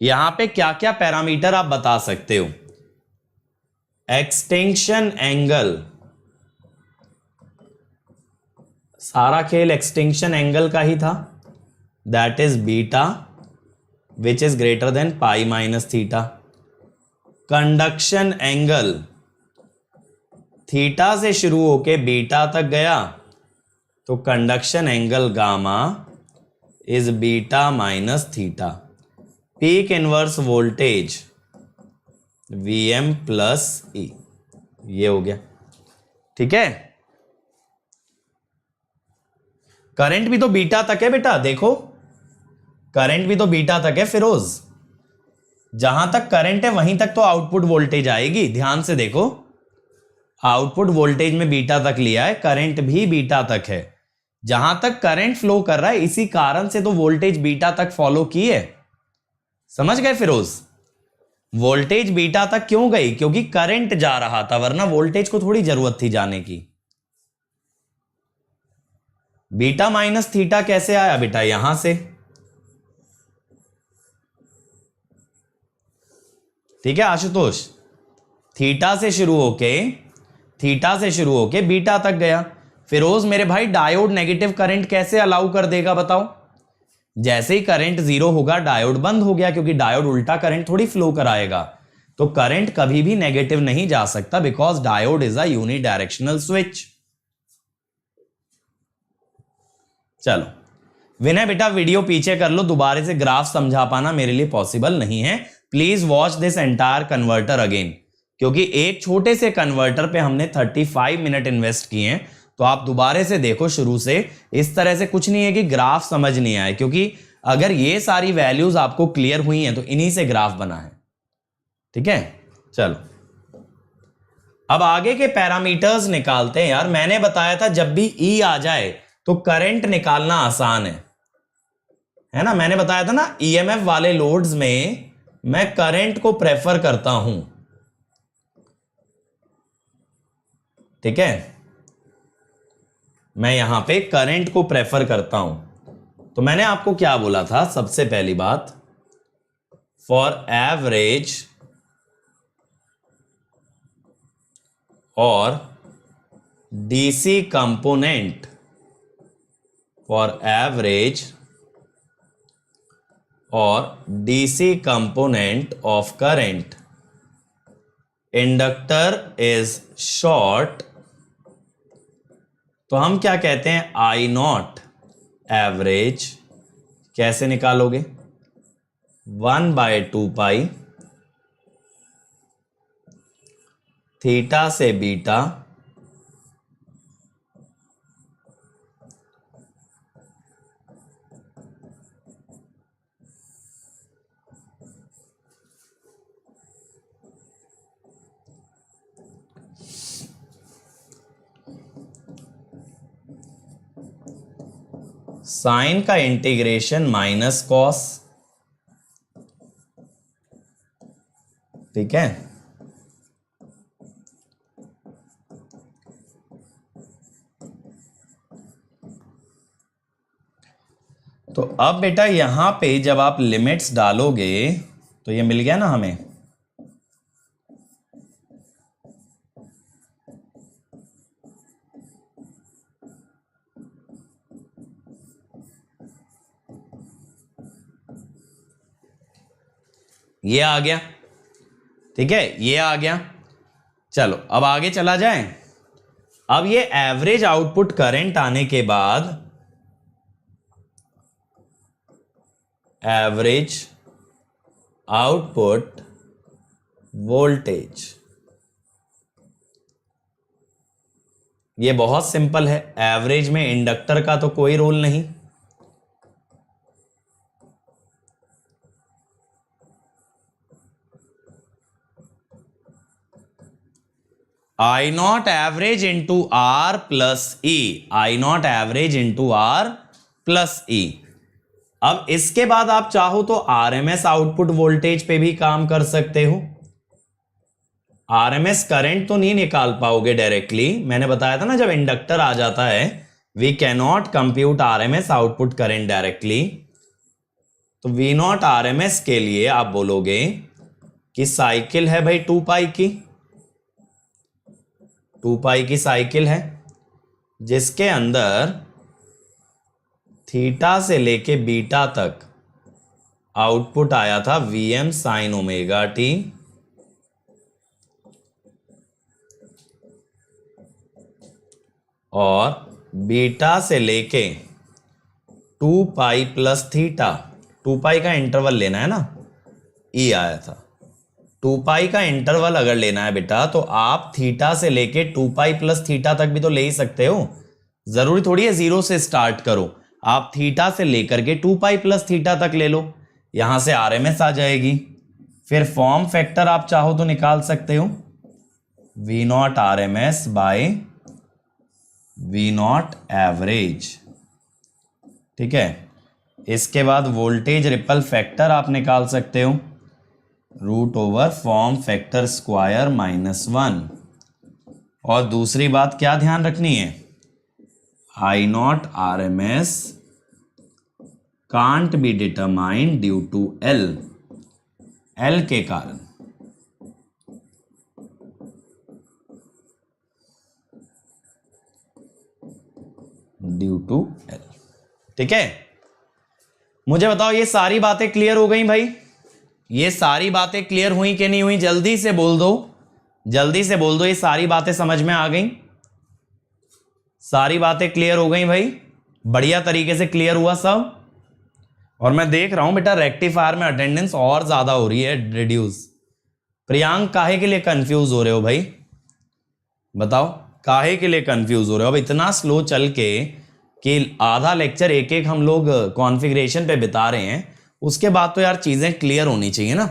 यहां पे क्या क्या पैरामीटर आप बता सकते हो? एक्सटेंशन एंगल, सारा खेल एक्सटेंशन एंगल का ही था, that is beta which is greater than pi minus theta. Conduction angle, theta से शुरू होके बीटा तक गया तो conduction angle gamma is beta minus theta. Peak inverse voltage Vm plus E, ये हो गया। ठीक है, करंट भी तो बीटा तक है बेटा, देखो करंट भी तो बीटा तक है फिरोज। जहां तक करंट है वहीं तक तो आउटपुट वोल्टेज आएगी। ध्यान से देखो, आउटपुट वोल्टेज में बीटा तक लिया है, करंट भी बीटा तक है। जहां तक करंट फ्लो कर रहा है इसी कारण से तो वोल्टेज बीटा तक फॉलो की है। समझ गए फिरोज? वोल्टेज बीटा तक क्यों गई? क्योंकि करंट जा रहा था, वरना वोल्टेज को थोड़ी जरूरत थी जाने की। बीटा माइनस थीटा कैसे आया बेटा? यहां से, ठीक है आशुतोष, थीटा से शुरू होके बीटा तक गया। फिरोज मेरे भाई डायोड नेगेटिव करंट कैसे अलाउ कर देगा बताओ? जैसे ही करंट जीरो होगा डायोड बंद हो गया, क्योंकि डायोड उल्टा करंट थोड़ी फ्लो कराएगा। तो करंट कभी भी नेगेटिव नहीं जा सकता, because diode is a unidirectional switch. चलो विनय बेटा वीडियो पीछे कर लो, दोबारा से ग्राफ समझा पाना मेरे लिए पॉसिबल नहीं है। Please watch this entire converter again, क्योंकि एक छोटे से कन्वर्टर पे हमने 35 मिनट इन्वेस्ट किए हैं। तो आप दोबारा से देखो शुरू से। इस तरह से कुछ नहीं है कि ग्राफ समझ नहीं आए, क्योंकि अगर ये सारी वैल्यूज आपको क्लियर हुई हैं तो इन्हीं से ग्राफ बना है। ठीक है, चलो अब आगे के पैरामीटर्स निकालते हैं। यार मैंने बताया था जब भी ई आ जाए तो करंट निकालना आसान है ना? मैंने बताया था ना, ईएमएफ वाले लोड्स में मैं करंट को प्रेफर करता हूं। ठीक है, मैं यहां पे करंट को प्रेफर करता हूं। तो मैंने आपको क्या बोला था? सबसे पहली बात, फॉर एवरेज और डीसी कंपोनेंट, फॉर एवरेज और DC component of current, inductor is short. तो हम क्या कहते हैं? आई नॉट एवरेज कैसे निकालोगे? 1/2 पाई थीटा से बीटा साइन का इंटीग्रेशन माइनस कॉस। ठीक है, तो अब बेटा यहां पे जब आप लिमिट्स डालोगे तो ये मिल गया ना हमें। ये आ गया, ठीक है, ये आ गया। चलो अब आगे चला जाए। अब ये एवरेज आउटपुट करंट आने के बाद एवरेज आउटपुट वोल्टेज, ये बहुत सिंपल है। एवरेज में इंडक्टर का तो कोई रोल नहीं। I naught average into R plus E, I naught average into R plus E. अब इसके बाद आप चाहो तो आरएमएस आउटपुट वोल्टेज पे भी काम कर सकते हो। आरएमएस करंट तो नहीं निकाल पाओगे डायरेक्टली, मैंने बताया था ना जब इंडक्टर आ जाता है we can not compute RMS output current directly. तो वी नॉट आरएमएस के लिए आप बोलोगे कि साइकिल है भाई 2 पाई की, 2 पाई की साइकिल है, जिसके अंदर थीटा से लेके बीटा तक आउटपुट आया था Vm साइन ओमेगा टी, और बीटा से लेके 2 पाई प्लस थीटा, 2 पाई का इंटरवल लेना है ना, ई आया था। 2 पाई का इंटरवल अगर लेना है बेटा तो आप थीटा से लेके 2 पाई प्लस थीटा तक भी तो ले ही सकते हो। जरूरी थोड़ी है 0 से स्टार्ट करो, आप थीटा से लेकर के 2 पाई प्लस थीटा तक ले लो, यहां से आरएमएस आ जाएगी। फिर फॉर्म फैक्टर आप चाहो तो निकाल सकते हो, V naught RMS by V naught average. ठीक है, इसके बाद वोल्टेज रिपल फैक्टर आप निकाल सकते हो, root over form factor square -1। और दूसरी बात क्या ध्यान रखनी है, I naught RMS can't be determined due to L के कारण, ड्यू टू L। ठीक है, मुझे बताओ ये सारी बातें क्लियर हो गई भाई? ये सारी बातें क्लियर हुई कि नहीं हुई? जल्दी से बोल दो, जल्दी से बोल दो, ये सारी बातें समझ में आ गई? सारी बातें क्लियर हो गई भाई? बढ़िया तरीके से क्लियर हुआ सब? और मैं देख रहा हूं बेटा रेक्टिफायर में अटेंडेंस और ज्यादा हो रही है, रिड्यूस। प्रियांक काहे के लिए कंफ्यूज हो रहे हो भाई? बताओ काहे के लिए कंफ्यूज हो रहे हो? अब इतना स्लो चल के कि आधा लेक्चर एक एक हम लोग कॉन्फ़िगरेशन पे बिता रहे हैं, उसके बाद तो यार चीजें क्लियर होनी चाहिए ना।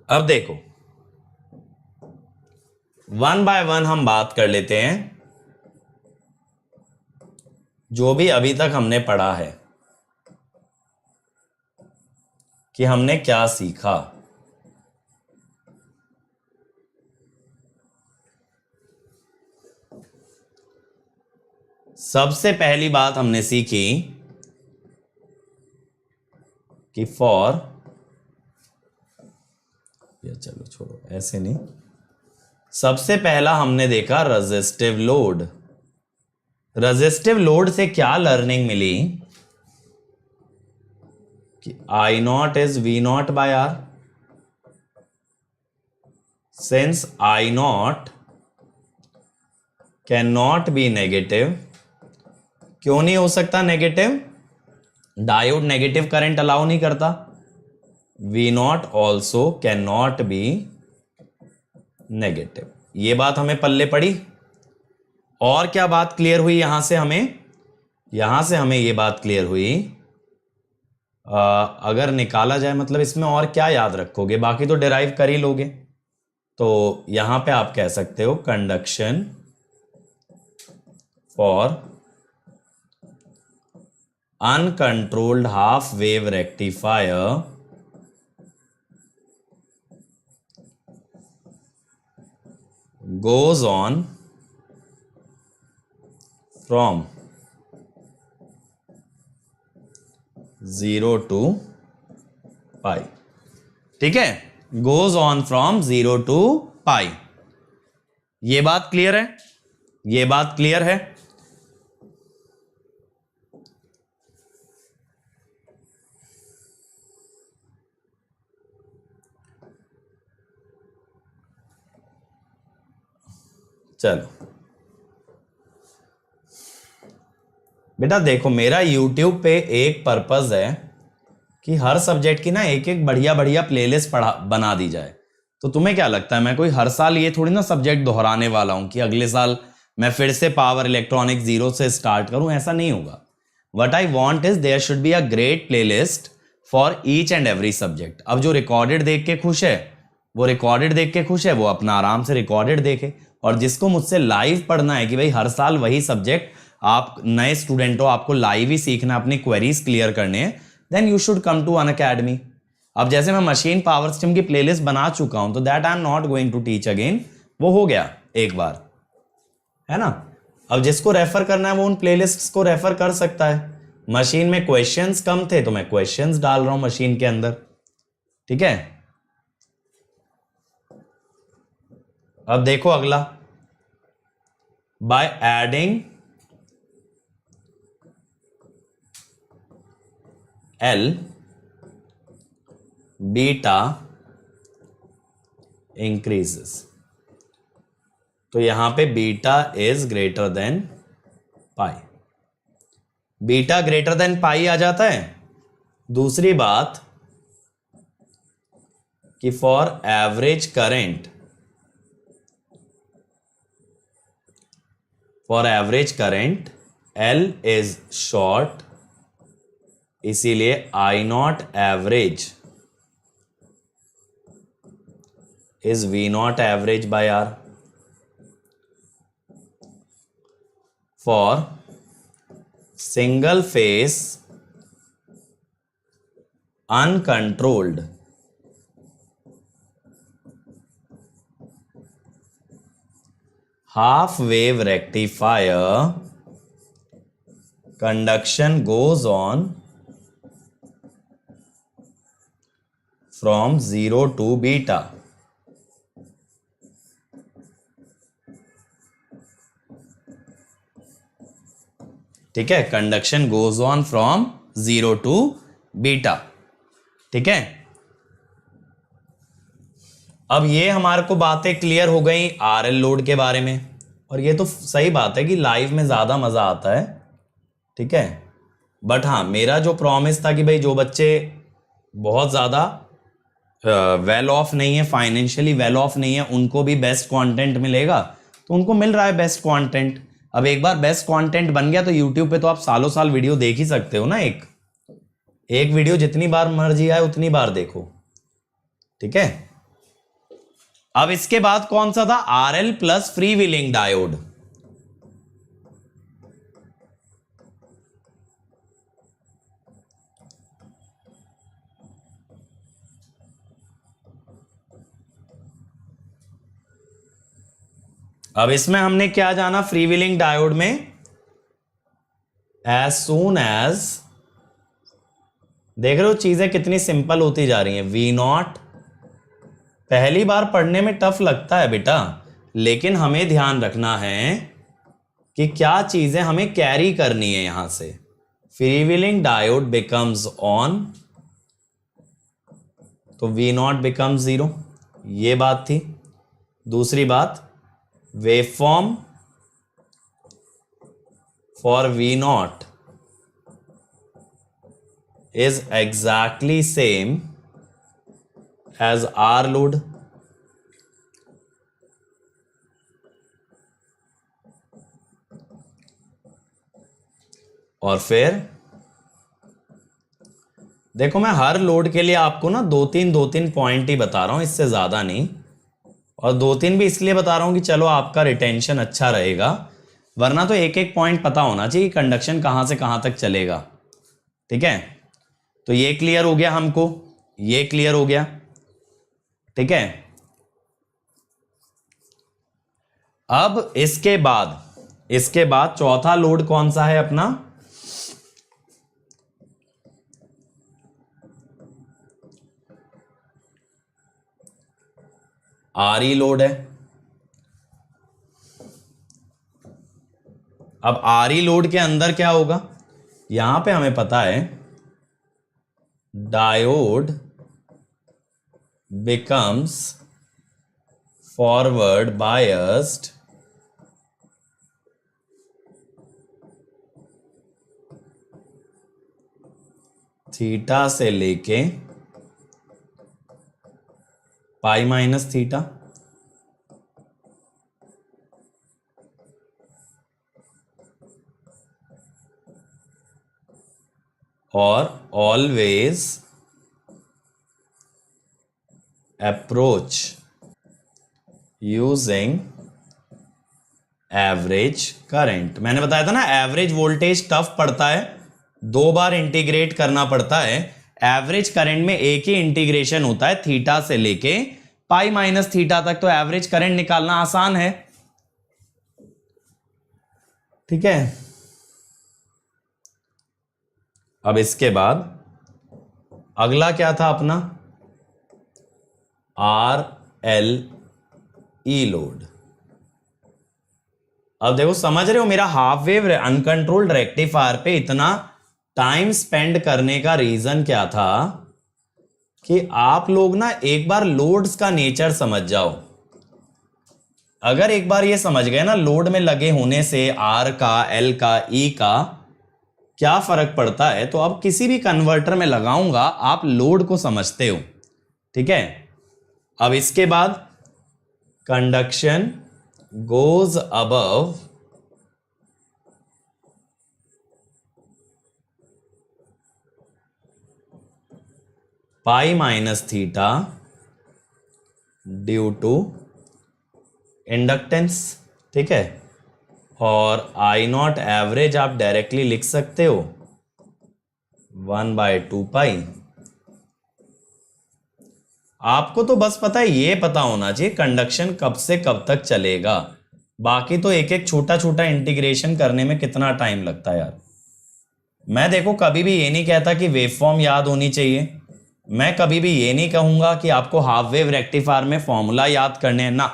अब देखो वन बाय वन हम बात कर लेते हैं, जो भी अभी तक हमने पढ़ा है कि हमने क्या सीखा। सबसे पहली बात हमने सीखी कि फॉर, या चलो छोड़ो ऐसे नहीं, सबसे पहला हमने देखा रेजिस्टिव लोड। रेजिस्टिव लोड से क्या लर्निंग मिली कि I naught is V naught by R। Since I naught can not be negative, क्यों नहीं हो सकता negative? Diode negative current allow नहीं करता। V naught also can not be negative. ये बात हमें पल्ले पड़ी। और क्या बात क्लियर हुई यहां से हमें? यहां से हमें ये बात क्लियर हुई, अगर निकाला जाए मतलब इसमें और क्या याद रखोगे? बाकी तो डिराइव कर ही लोगे। तो यहां पे आप कह सकते हो conduction for uncontrolled half wave rectifier goes on from 0 to पाई। ठीक है, goes on from 0 to पाई। ये बात क्लियर है? ये बात क्लियर है? चलो बेटा देखो, मेरा YouTube पे एक पर्पस है कि हर सब्जेक्ट की ना एक एक बढ़िया बढ़िया प्लेलिस्ट बना दी जाए। तो तुम्हें क्या लगता है मैं कोई हर साल ये थोड़ी ना सब्जेक्ट दोहराने वाला हूं कि अगले साल मैं फिर से पावर इलेक्ट्रॉनिक जीरो से स्टार्ट करूं? ऐसा नहीं होगा। What I want is there should be a great playlist for each and every subject. अब जो रिकॉर्डेड देख के खुश है वो रिकॉर्डेड देख के खुश है, वो अपना आराम से रिकॉर्डेड देखे। और जिसको मुझसे लाइव पढ़ना है कि भाई हर साल वही सब्जेक्ट, आप नए स्टूडेंट हो, आपको लाइव ही सीखना, अपनी क्वेरीज क्लियर करने हैं, then you should come to Unacademy. अब जैसे मैं मशीन पावर सिस्टम की प्लेलिस्ट बना चुका हूं, तो that I am not going to teach again, वो हो गया एक बार, है ना। अब जिसको रेफर करना है वो उन प्लेलिस्ट्स को रेफर कर सकता है। मशीन में क्वेश्चंस कम थे तो मैं क्वेश्चंस डाल रहा हूं मशीन के अंदर। ठीक है, अब देखो अगला, by adding L beta increases. तो यहां पे beta is greater than pi, beta greater than pi आ जाता है। दूसरी बात कि for average current, for average current L is short, इसीलिए I naught average is V naught average by R। For single phase uncontrolled half wave rectifier conduction goes on from 0 to beta. ठीक है, conduction goes on from 0 to beta. ठीक है, अब ये हमारे को बातें क्लियर हो गई आरएल लोड के बारे में. और ये तो सही बात है कि लाइव में ज्यादा मजा आता है. ठीक है, बट हाँ, मेरा जो प्रॉमिस था कि भाई जो बच्चे बहुत ज्यादा वेल ऑफ नहीं है, फाइनेंशियली वेल ऑफ नहीं है, उनको भी बेस्ट कंटेंट मिलेगा. तो उनको मिल रहा है बेस्ट कंटेंट. अब एक बार बेस्ट कंटेंट बन गया तो यूट्यूब पे तो आप सालों साल वीडियो देख ही सकते हो ना. एक वीडियो जितनी बार मर्जी आए उतनी बार देखो. ठीक है, अब इसके बाद कौन सा था? RL plus free wheeling diode. अब इसमें हमने क्या जाना फ्री व्हीलिंग डायोड में? एज सून एज, देख रहे हो चीजें कितनी सिंपल होती जा रही हैं. वी नॉट पहली बार पढ़ने में टफ लगता है बेटा, लेकिन हमें ध्यान रखना है कि क्या चीजें हमें कैरी करनी है. यहां से free wheeling diode becomes on तो वी नॉट बिकम्स 0. ये बात थी. दूसरी बात, waveform for V naught is exactly same as R load. और फिर देखो, मैं हर लोड के लिए आपको ना दो तीन पॉइंट ही बता रहा हूं, इससे ज्यादा नहीं. और 2-3 भी इसलिए बता रहा हूं कि चलो आपका रिटेंशन अच्छा रहेगा, वरना तो एक एक पॉइंट पता होना चाहिए कंडक्शन कहां से कहां तक चलेगा. ठीक है, तो ये क्लियर हो गया हमको, ये क्लियर हो गया. ठीक है, अब इसके बाद चौथा लोड कौन सा है अपना? आरई लोड है. अब आरई लोड के अंदर क्या होगा? यहां पे हमें पता है diode becomes forward biased theta से लेके पाई माइनस थीटा. और always approach using average current. मैंने बताया था ना, एवरेज वोल्टेज टफ पड़ता है, 2 बार इंटीग्रेट करना पड़ता है. एवरेज करंट में एक ही इंटीग्रेशन होता है, थीटा से लेके पाई माइनस थीटा तक. तो एवरेज करंट निकालना आसान है. ठीक है, अब इसके बाद अगला क्या था अपना? R L E load. अब देखो, समझ रहे हो मेरा हाफ वेव अनकंट्रोल्ड रेक्टिफायर पे इतना टाइम स्पेंड करने का रीजन क्या था? कि आप लोग ना एक बार लोड्स का नेचर समझ जाओ. अगर एक बार ये समझ गए ना लोड में लगे होने से आर का, एल का, ई का क्या फर्क पड़ता है, तो अब किसी भी कन्वर्टर में लगाऊंगा आप लोड को समझते हो. ठीक है, अब इसके बाद conduction goes above pi minus theta due to inductance. ठीक है, और आई नॉट एवरेज आप डायरेक्टली लिख सकते हो 1/2 पाई. आपको तो बस पता है, ये पता होना चाहिए कंडक्शन कब से कब तक चलेगा. बाकी तो एक एक छोटा छोटा इंटीग्रेशन करने में कितना टाइम लगता है यार। मैं देखो कभी भी ये नहीं कहता कि वेवफॉर्म याद होनी चाहिए, मैं कभी भी ये नहीं कहूंगा कि आपको हाफ वेव रेक्टिफायर में फॉर्मूला याद करने हैं ना।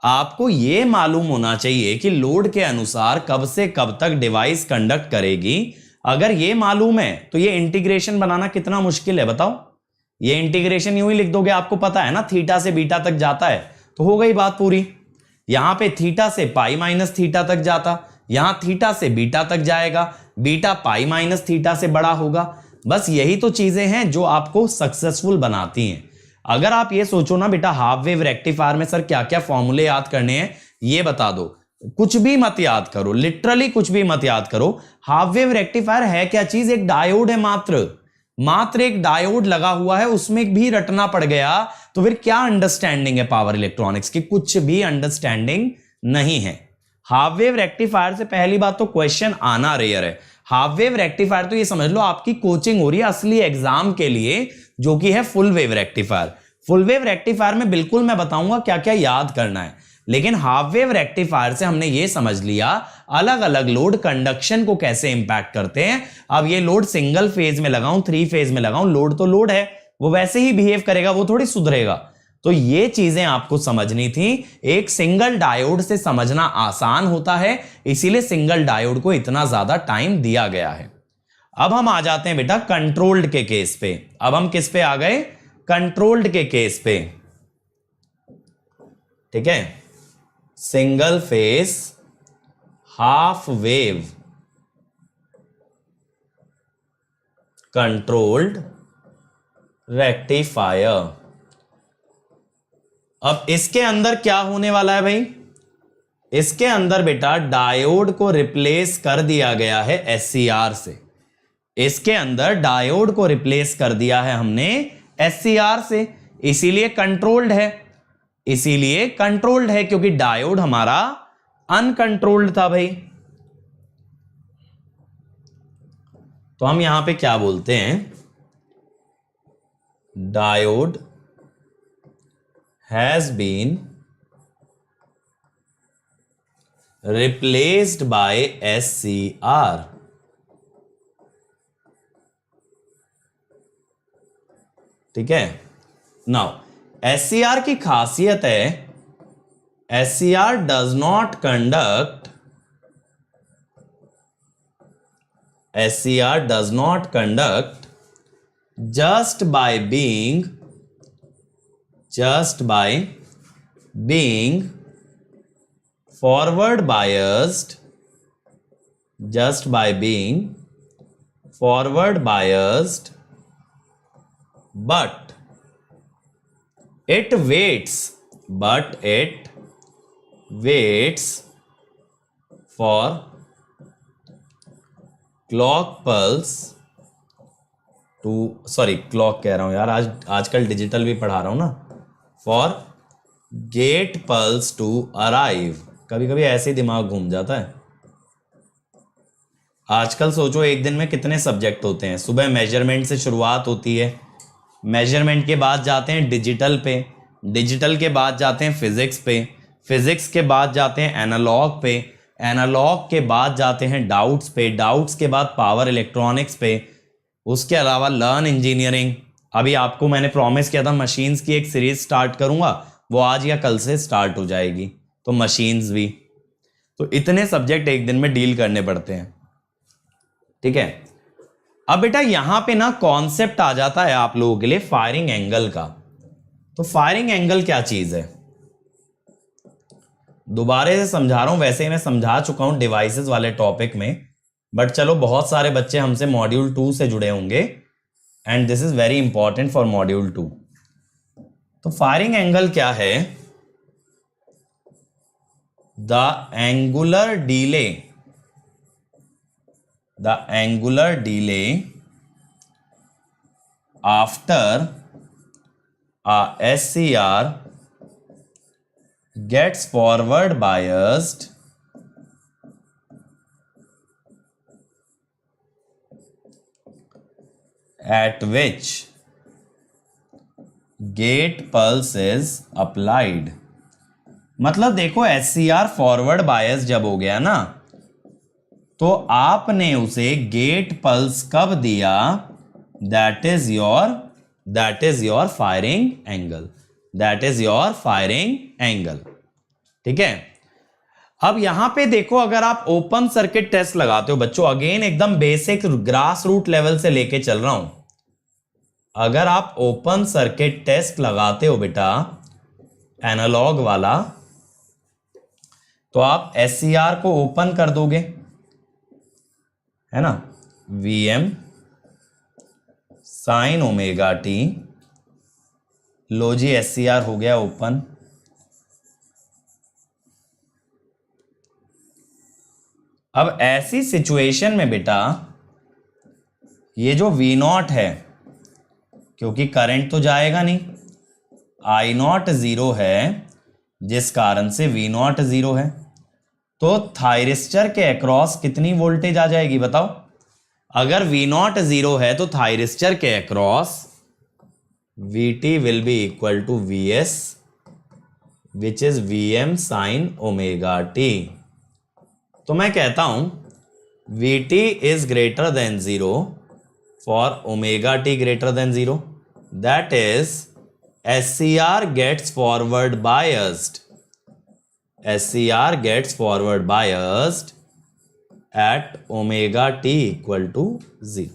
आपको ये मालूम होना चाहिए कि लोड के अनुसार कब से कब तक डिवाइस कंडक्ट करेगी। अगर ये मालूम है तो ये इंटीग्रेशन बनाना कितना मुश्किल है बताओ। ये इंटीग्रेशन यूं ही लिख दोगे, आपको पता है ना थीटा से बीटा तक जाता है, तो हो गई बात पूरी। यहां पे थीटा से पाई माइनस थीटा तक जाता, यहां थीटा से बीटा तक जाएगा, बीटा पाई माइनस थीटा से बड़ा होगा। बस यही तो चीजें हैं जो आपको सक्सेसफुल बनाती हैं। अगर आप ये सोचो ना बेटा हाफ वेव रेक्टिफायर में सर क्या क्या फॉर्मूले याद करने हैं, ये बता दो, कुछ भी मत याद करो, लिटरली कुछ भी मत याद करो। हाफ वेव रेक्टिफायर है क्या चीज? एक डायोड है, मात्र एक डायोड लगा हुआ है, उसमें भी रटना पड़ गया तो फिर क्या अंडरस्टैंडिंग है पावर इलेक्ट्रॉनिक्स की? कुछ भी अंडरस्टैंडिंग नहीं है। हाफ वेव रेक्टिफायर से पहली बात तो क्वेश्चन आना रेयर है। हाफ वेव रेक्टिफायर तो ये समझ लो आपकी कोचिंग हो रही है असली एग्जाम के लिए, जो कि है full wave rectifier. Full wave rectifier में बिल्कुल मैं बताऊंगा क्या क्या याद करना है, लेकिन हाफ वेव रेक्टिफायर से हमने ये समझ लिया अलग अलग लोड कंडक्शन को कैसे इंपैक्ट करते हैं। अब ये लोड सिंगल फेज में लगाऊं, थ्री फेज में लगाऊं, लोड तो लोड है, वो वैसे ही बिहेव करेगा, वो थोड़ी सुधरेगा। तो ये चीजें आपको समझनी थी। एक सिंगल डायोड से समझना आसान होता है, इसीलिए सिंगल डायोड को इतना ज्यादा टाइम दिया गया है। अब हम आ जाते हैं बेटा कंट्रोल्ड के केस पे। अब हम किस पे आ गए? कंट्रोल्ड के केस पे। ठीक है, single phase half wave controlled rectifier. अब इसके अंदर क्या होने वाला है भाई? इसके अंदर बेटा डायोड को रिप्लेस कर दिया गया है SCR से। इसके अंदर डायोड को रिप्लेस कर दिया है हमने SCR से, इसीलिए कंट्रोल्ड है। इसीलिए कंट्रोल्ड है क्योंकि डायोड हमारा अनकंट्रोल्ड था भाई। तो हम यहां पे क्या बोलते हैं? Diode has been replaced by SCR। ठीक है, नाउ SCR की खासियत है SCR does not conduct, SCR does not conduct just by being forward biased, just by being forward biased, but it waits for clock pulse to, sorry clock कह रहा हूं यार, आजकल डिजिटल भी पढ़ा रहा हूं ना, for gate pulse to arrive. कभी कभी ऐसे ही दिमाग घूम जाता है। आजकल सोचो एक दिन में कितने सब्जेक्ट होते हैं। सुबह मेजरमेंट से शुरुआत होती है, मेजरमेंट के बाद जाते हैं डिजिटल पे, डिजिटल के बाद जाते हैं फिजिक्स पे, फिजिक्स के बाद जाते हैं एनालॉग पे, एनालॉग के बाद जाते हैं डाउट्स पे, डाउट्स के बाद पावर इलेक्ट्रॉनिक्स पे, उसके अलावा लर्न इंजीनियरिंग। अभी आपको मैंने प्रॉमिस किया था मशीन्स की एक सीरीज स्टार्ट करूंगा, वो आज या कल से स्टार्ट हो जाएगी, तो मशीन्स भी। तो इतने सब्जेक्ट एक दिन में डील करने पड़ते हैं। ठीक है, अब बेटा यहां पे ना कॉन्सेप्ट आ जाता है आप लोगों के लिए फायरिंग एंगल का। तो फायरिंग एंगल क्या चीज है? दोबारा से समझा रहा हूं, वैसे ही मैं समझा चुका हूं डिवाइसेस वाले टॉपिक में, बट चलो बहुत सारे बच्चे हमसे मॉड्यूल 2 से जुड़े होंगे and this is very important for module 2। तो फायरिंग एंगल क्या है? The angular delay after a SCR gets forward biased at which gate pulse is applied। मतलब देखो SCR फॉरवर्ड बायस जब हो गया ना, तो आपने उसे गेट पल्स कब दिया, that is your firing angle, that is your firing angle. ठीक है, अब यहां पे देखो, अगर आप ओपन सर्किट टेस्ट लगाते हो बच्चों, अगेन एकदम बेसिक ग्रास रूट लेवल से लेके चल रहा हूं, अगर आप ओपन सर्किट टेस्ट लगाते हो बेटा एनालॉग वाला, तो आप SCR को ओपन कर दोगे, है ना, VM साइन ओमेगा टी, लो जी SCR हो गया ओपन। अब ऐसी सिचुएशन में बेटा ये जो V0 है, क्योंकि करंट तो जाएगा नहीं, I0 0 है, जिस कारण से V0 0 है, तो थायरिस्टर के अक्रॉस कितनी वोल्टेज आ जाएगी बताओ। अगर V0 0 है तो थायरिस्टर के across VT will be equal to VS which is VM sine omega T. तो मैं कहता हूं Vt is greater than 0 for omega T greater than 0, that is SCR gets forward biased, SCR gets forward biased at omega t equal to 0।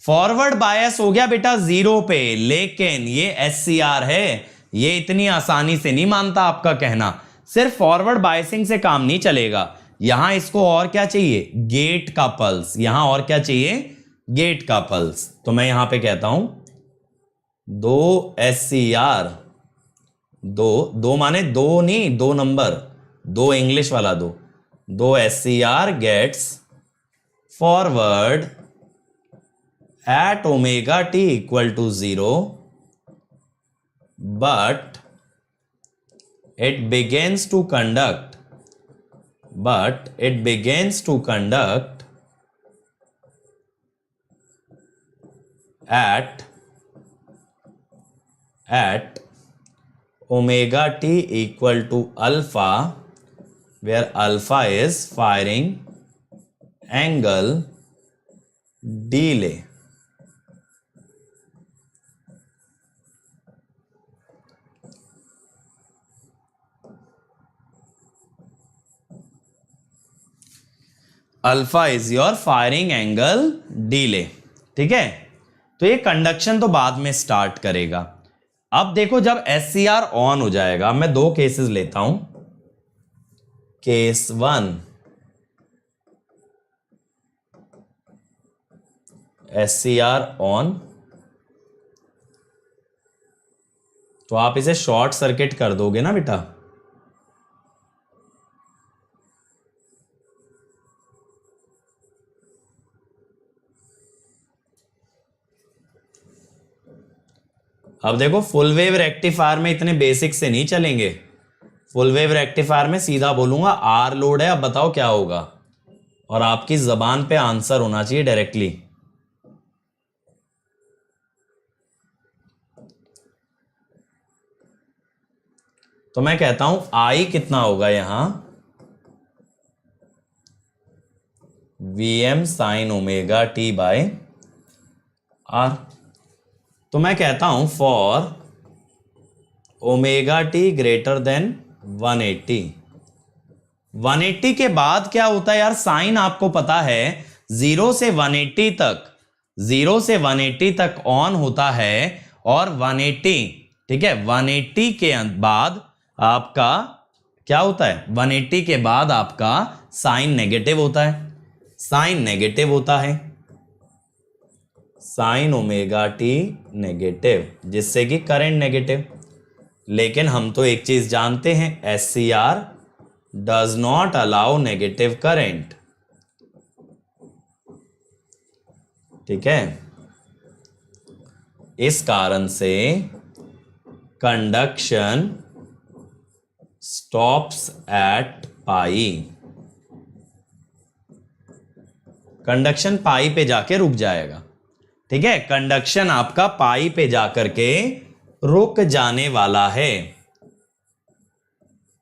Forward bias हो गया बेटा 0 पे, लेकिन ये SCR है, ये इतनी आसानी से नहीं मानता आपका कहना। सिर्फ फॉरवर्ड बायसिंग से काम नहीं चलेगा, यहां इसको और क्या चाहिए, गेट का पल्स। यहां और क्या चाहिए, गेट का पल्स। तो मैं यहां पे कहता हूं 2 SCR, दो माने दो नहीं, 2 नंबर, 2 इंग्लिश वाला 2 SCR gets forward at omega T equal to 0 but it begins to conduct at omega t equal to alpha, where alpha is firing angle delay। Alpha is your firing angle delay. ठीक है, तो ये conduction तो बाद में start करेगा। अब देखो जब SCR ऑन हो जाएगा, मैं 2 केसेस लेता हूं। केस 1, SCR ऑन, तो आप इसे शॉर्ट सर्किट कर दोगे ना बेटा। अब देखो फुल वेव रेक्टिफायर में इतने बेसिक से नहीं चलेंगे, फुल वेव रेक्टिफायर में सीधा बोलूंगा R लोड है, अब बताओ क्या होगा, और आपकी जबान पे आंसर होना चाहिए डायरेक्टली। तो मैं कहता हूं I कितना होगा यहां, VM sine omega T by R। तो मैं कहता हूं for omega T greater than 180 के बाद क्या होता है यार, साइन आपको पता है 0 से 180 तक ऑन होता है, और 180, ठीक है, 180 के बाद आपका क्या होता है, 180 के बाद आपका साइन नेगेटिव होता है, साइन ओमेगा टी नेगेटिव, जिससे कि करंट नेगेटिव। लेकिन हम तो एक चीज जानते हैं, SCR does not allow negative current. ठीक है, इस कारण से conduction stops at pi, conduction pi पे जाके रुक जाएगा। ठीक है, कंडक्शन आपका पाई पे जाकर के रुक जाने वाला है।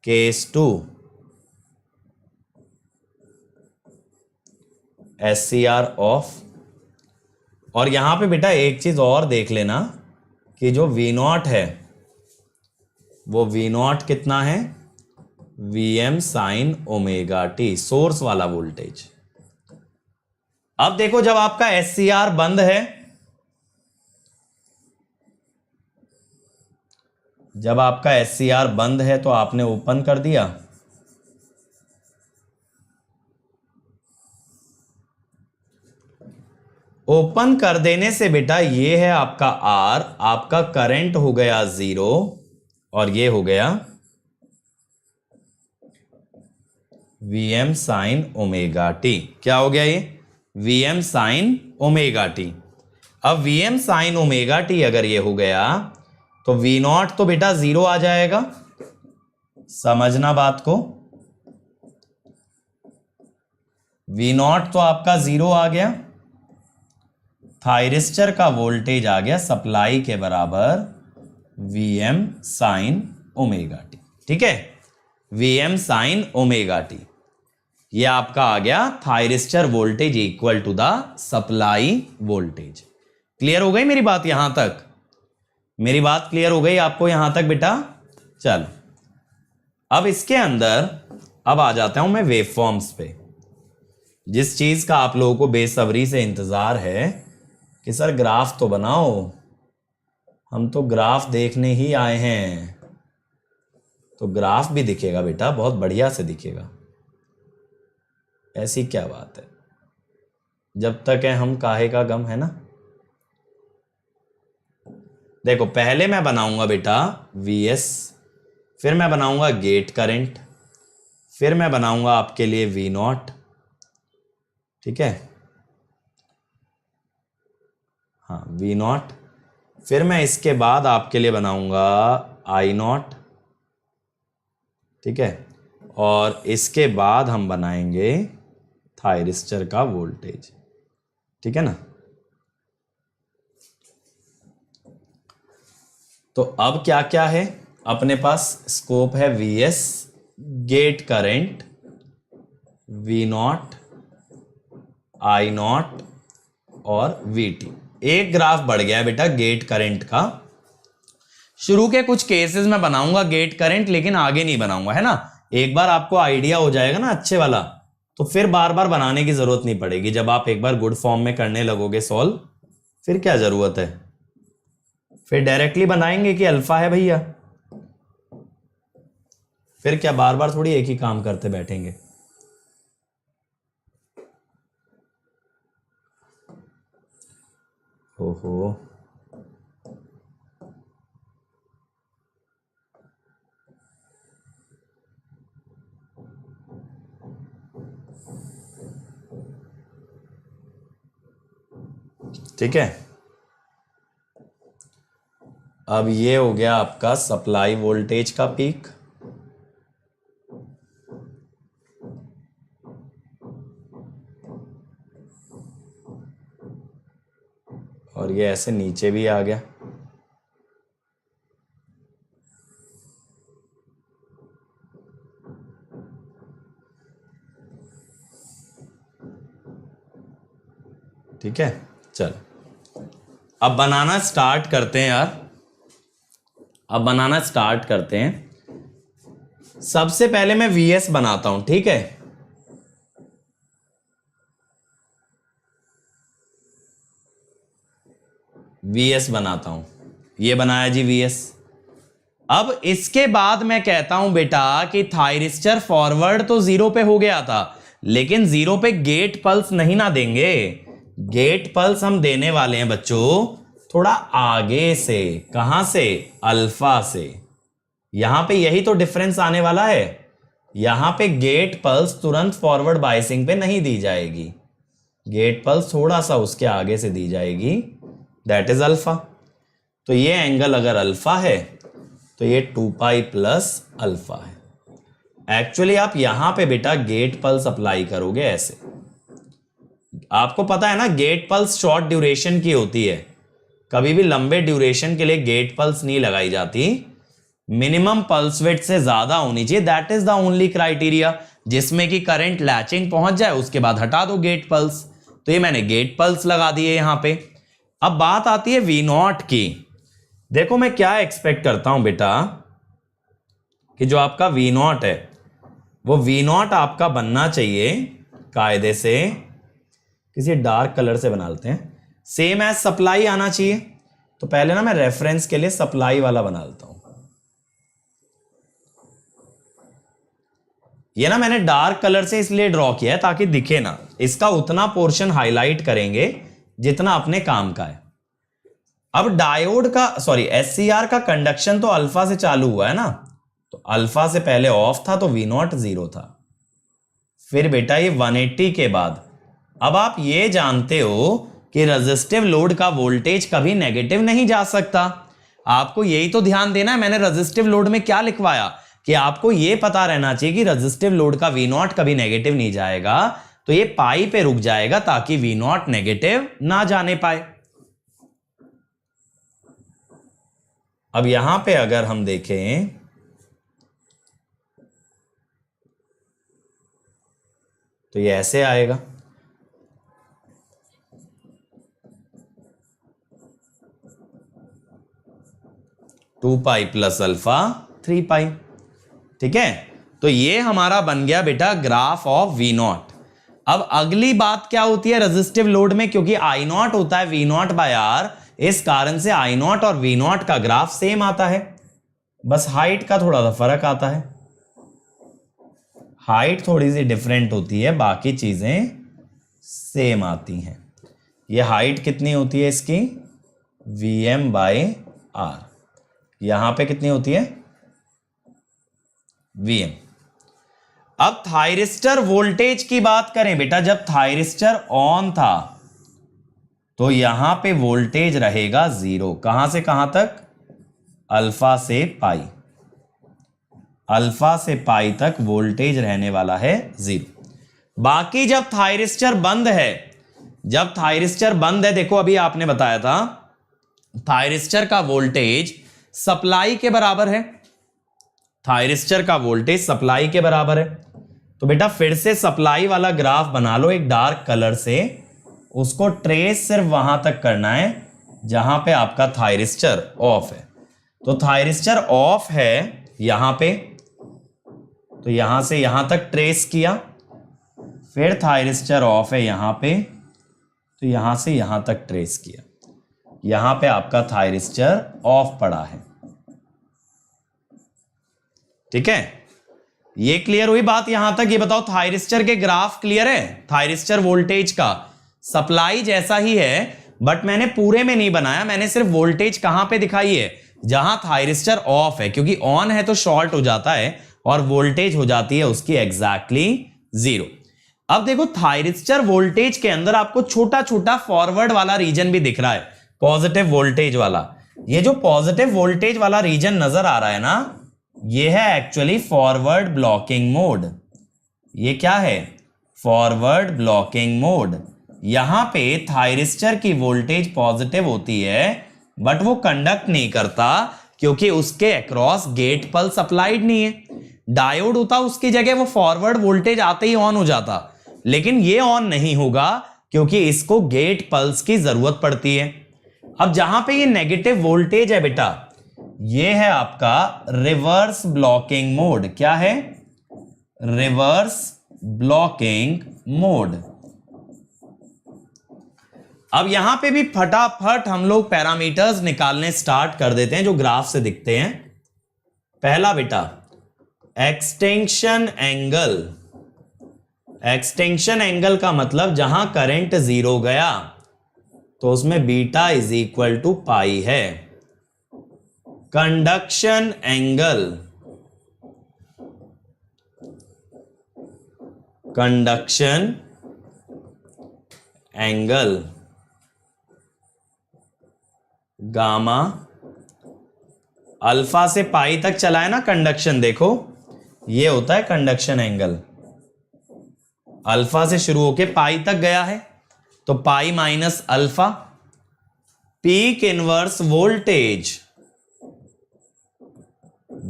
Case 2 SCR of. और यहां पे बेटा एक चीज और देख लेना कि जो V0 है वो V0 कितना है, Vm sin omega T, source वाला वोल्टेज। अब देखो जब आपका SCR बंद है, जब आपका SCR बंद है तो आपने ओपन कर दिया, ओपन कर देने से बेटा ये है आपका R, आपका करंट हो गया 0 और ये हो गया Vm sin ओमेगा टी। क्या हो गया ये, Vm sin ओमेगा टी। अब Vm sin ओमेगा टी अगर ये हो गया तो V0 तो बेटा 0 आ जाएगा, समझना बात को। V0 तो आपका 0 आ गया, थायरिस्टर का वोल्टेज आ गया सप्लाई के बराबर Vm sin ओमेगा टी। ठीक है, Vm sin ओमेगा टी, ये आपका आ गया thyristor voltage equal to the supply voltage. Clear हो गई मेरी बात यहां तक, मेरी बात क्लियर हो गई आपको यहां तक बेटा। चलो अब इसके अंदर अब आ जाता हूं मैं वेवफॉर्म्स पे, जिस चीज का आप लोगों को बेसब्री से इंतजार है कि सर ग्राफ तो बनाओ, हम तो ग्राफ देखने ही आए हैं। तो ग्राफ भी दिखेगा बेटा, बहुत बढ़िया से दिखेगा, ऐसी क्या बात है, जब तक है हम काहे का गम, है ना। देखो पहले मैं बनाऊंगा बेटा Vs, फिर मैं बनाऊंगा गेट करंट, फिर मैं बनाऊंगा आपके लिए V0, ठीक है, हाँ V0, फिर मैं इसके बाद आपके लिए बनाऊंगा I0, ठीक है, और इसके बाद हम बनाएंगे थायरिस्टर का वोल्टेज, ठीक है ना। तो अब क्या क्या है अपने पास, स्कोप है Vs, gate current, V0, I0 और Vt। एक ग्राफ बढ़ गया है बेटा गेट करंट का। शुरू के कुछ केसेस में बनाऊंगा गेट करंट, लेकिन आगे नहीं बनाऊंगा, है ना। एक बार आपको आइडिया हो जाएगा ना अच्छे वाला, तो फिर बार बार बनाने की जरूरत नहीं पड़ेगी। जब आप एक बार गुड फॉर्म में करने लगोगे सॉल्व, फिर क्या जरूरत है, फिर डायरेक्टली बनाएंगे कि अल्फा है भैया, फिर क्या बार बार थोड़ी एक ही काम करते बैठेंगे। ओहो ठीक है, अब ये हो गया आपका सप्लाई वोल्टेज का पीक, और ये ऐसे नीचे भी आ गया। ठीक है, चल अब बनाना स्टार्ट करते हैं यार, अब बनाना स्टार्ट करते हैं। सबसे पहले मैं Vs बनाता हूं, ठीक है। Vs बनाता हूं, ये बनाया जी Vs। अब इसके बाद मैं कहता हूं बेटा कि थायरिस्टर फॉरवर्ड तो 0 पे हो गया था, लेकिन 0 पे गेट पल्स नहीं ना देंगे। गेट पल्स हम देने वाले हैं बच्चों थोड़ा आगे से। कहां से, अल्फा से। यहां पे यही तो डिफरेंस आने वाला है। यहां पे गेट पल्स तुरंत फॉरवर्ड बायसिंग पे नहीं दी जाएगी, गेट पल्स थोड़ा सा उसके आगे से दी जाएगी, दैट इज अल्फा। तो ये एंगल अगर अल्फा है तो ये 2 पाई प्लस अल्फा है। एक्चुअली आप यहां पे बेटा गेट पल्स अप्लाई करोगे ऐसे। आपको पता है ना गेट पल्स शॉर्ट ड्यूरेशन की होती है, कभी भी लंबे ड्यूरेशन के लिए गेट पल्स नहीं लगाई जाती। मिनिमम पल्स विड्थ से ज्यादा होनी चाहिए, that is the only criteria, जिसमें कि करंट लैचिंग पहुंच जाए, उसके बाद हटा दो गेट पल्स। तो ये मैंने गेट पल्स लगा दिए यहां पे। अब बात आती है वी नॉट की। देखो मैं क्या एक्सपेक्ट करता हूं बेटा कि जो आपका वी नॉट है वो वी नॉट आपका बनना चाहिए कायदे से, किसी डार्क कलर से बना लेते हैं, सेम एज सप्लाई आना चाहिए। तो पहले ना मैं रेफरेंस के लिए सप्लाई वाला बना लेता हूं। ये ना मैंने डार्क कलर से इसलिए ड्रॉ किया है ताकि दिखे ना, इसका उतना पोर्शन हाईलाइट करेंगे जितना अपने काम का है। अब डायोड का एससीआर का कंडक्शन तो अल्फा से चालू हुआ है ना, तो अल्फा से पहले ऑफ था तो वी नॉट 0 था। फिर बेटा ये 180 के बाद, अब आप ये जानते हो कि रेजिस्टिव लोड का वोल्टेज कभी नेगेटिव नहीं जा सकता। आपको यही तो ध्यान देना है, मैंने रेजिस्टिव लोड में क्या लिखवाया कि आपको यह पता रहना चाहिए कि रेजिस्टिव लोड का वी नॉट कभी नेगेटिव नहीं जाएगा, तो ये पाई पे रुक जाएगा ताकि वी नॉट नेगेटिव ना जाने पाए। अब यहां पे अगर हम देखें तो ये ऐसे आएगा, टू पाई प्लस अल्फा 3 पाई। ठीक है, तो ये हमारा बन गया बेटा ग्राफ ऑफ वी नॉट। अब अगली बात क्या होती है रेजिस्टिव लोड में, क्योंकि आई नॉट होता है वी नॉट बाय आर, इस कारण से आई नॉट और वी नॉट का ग्राफ सेम आता है, बस हाइट का थोड़ा सा फर्क आता है। हाइट थोड़ी सी डिफरेंट होती है, बाकी चीजें सेम आती हैं। ये हाइट कितनी होती है इसकी, Vm बाय आर, यहां पे कितनी होती है Vm। अब थायरिस्टर वोल्टेज की बात करें बेटा, जब थायरिस्टर ऑन था तो यहां पे वोल्टेज रहेगा 0, कहां से कहां तक, अल्फा से पाई, अल्फा से पाई तक वोल्टेज रहने वाला है 0। बाकी जब थायरिस्टर बंद है, जब थायरिस्टर बंद है, देखो अभी आपने बताया था थायरिस्टर का वोल्टेज सप्लाई के बराबर है, थायरिस्टर का वोल्टेज सप्लाई के बराबर है। तो बेटा फिर से सप्लाई वाला ग्राफ बना लो एक डार्क कलर से, उसको ट्रेस सिर्फ वहां तक करना है जहां पे आपका थायरिस्टर ऑफ है। तो थायरिस्टर ऑफ है यहां पे, तो यहां से यहां तक ट्रेस किया, फिर थायरिस्टर ऑफ है यहां पे, तो यहां से यहां तक ट्रेस किया, यहां पे आपका थायरिस्टर ऑफ पड़ा है। ठीक है, ये क्लियर हुई बात यहां तक। ये बताओ थायरिस्टर के ग्राफ क्लियर है, थायरिस्टर वोल्टेज का सप्लाई जैसा ही है, बट मैंने पूरे में नहीं बनाया, मैंने सिर्फ वोल्टेज कहां पे दिखाई है, जहां थायरिस्टर ऑफ है, क्योंकि ऑन है तो शॉर्ट हो जाता है और वोल्टेज हो जाती है उसकी एग्जैक्टली 0। अब देखो थायरिस्टर वोल्टेज के अंदर आपको छोटा छोटा फॉरवर्ड वाला रीजन भी दिख रहा है, पॉजिटिव वोल्टेज वाला। ये जो पॉजिटिव वोल्टेज वाला रीजन नजर आ रहा है ना, ये है एक्चुअली फॉरवर्ड ब्लॉकिंग मोड। ये क्या है, फॉरवर्ड ब्लॉकिंग मोड। यहां पे थायरिस्टर की वोल्टेज पॉजिटिव होती है, बट वो कंडक्ट नहीं करता क्योंकि उसके अक्रॉस गेट पल्स अप्लाइड नहीं है। डायोड होता उसकी जगह वो फॉरवर्ड वोल्टेज आते ही ऑन हो जाता, लेकिन ये ऑन नहीं होगा क्योंकि इसको गेट पल्स की जरूरत पड़ती है। अब जहां पे ये नेगेटिव वोल्टेज है बेटा, ये है आपका रिवर्स ब्लॉकिंग मोड। क्या है, रिवर्स ब्लॉकिंग मोड। अब यहां पे भी फटाफट हम लोग पैरामीटर्स निकालने स्टार्ट कर देते हैं जो ग्राफ से दिखते हैं। पहला बेटा एक्सटेंशन एंगल। एक्सटेंशन एंगल का मतलब जहां करंट 0 गया तो उसमें बीटा इज इक्वल टू पाई है। Conduction angle, conduction angle gamma, alpha से पाई तक चला है ना कंडक्शन, देखो ये होता है कंडक्शन एंगल। अल्फा से शुरू होके पाई तक गया है तो pi minus alpha. Peak inverse voltage,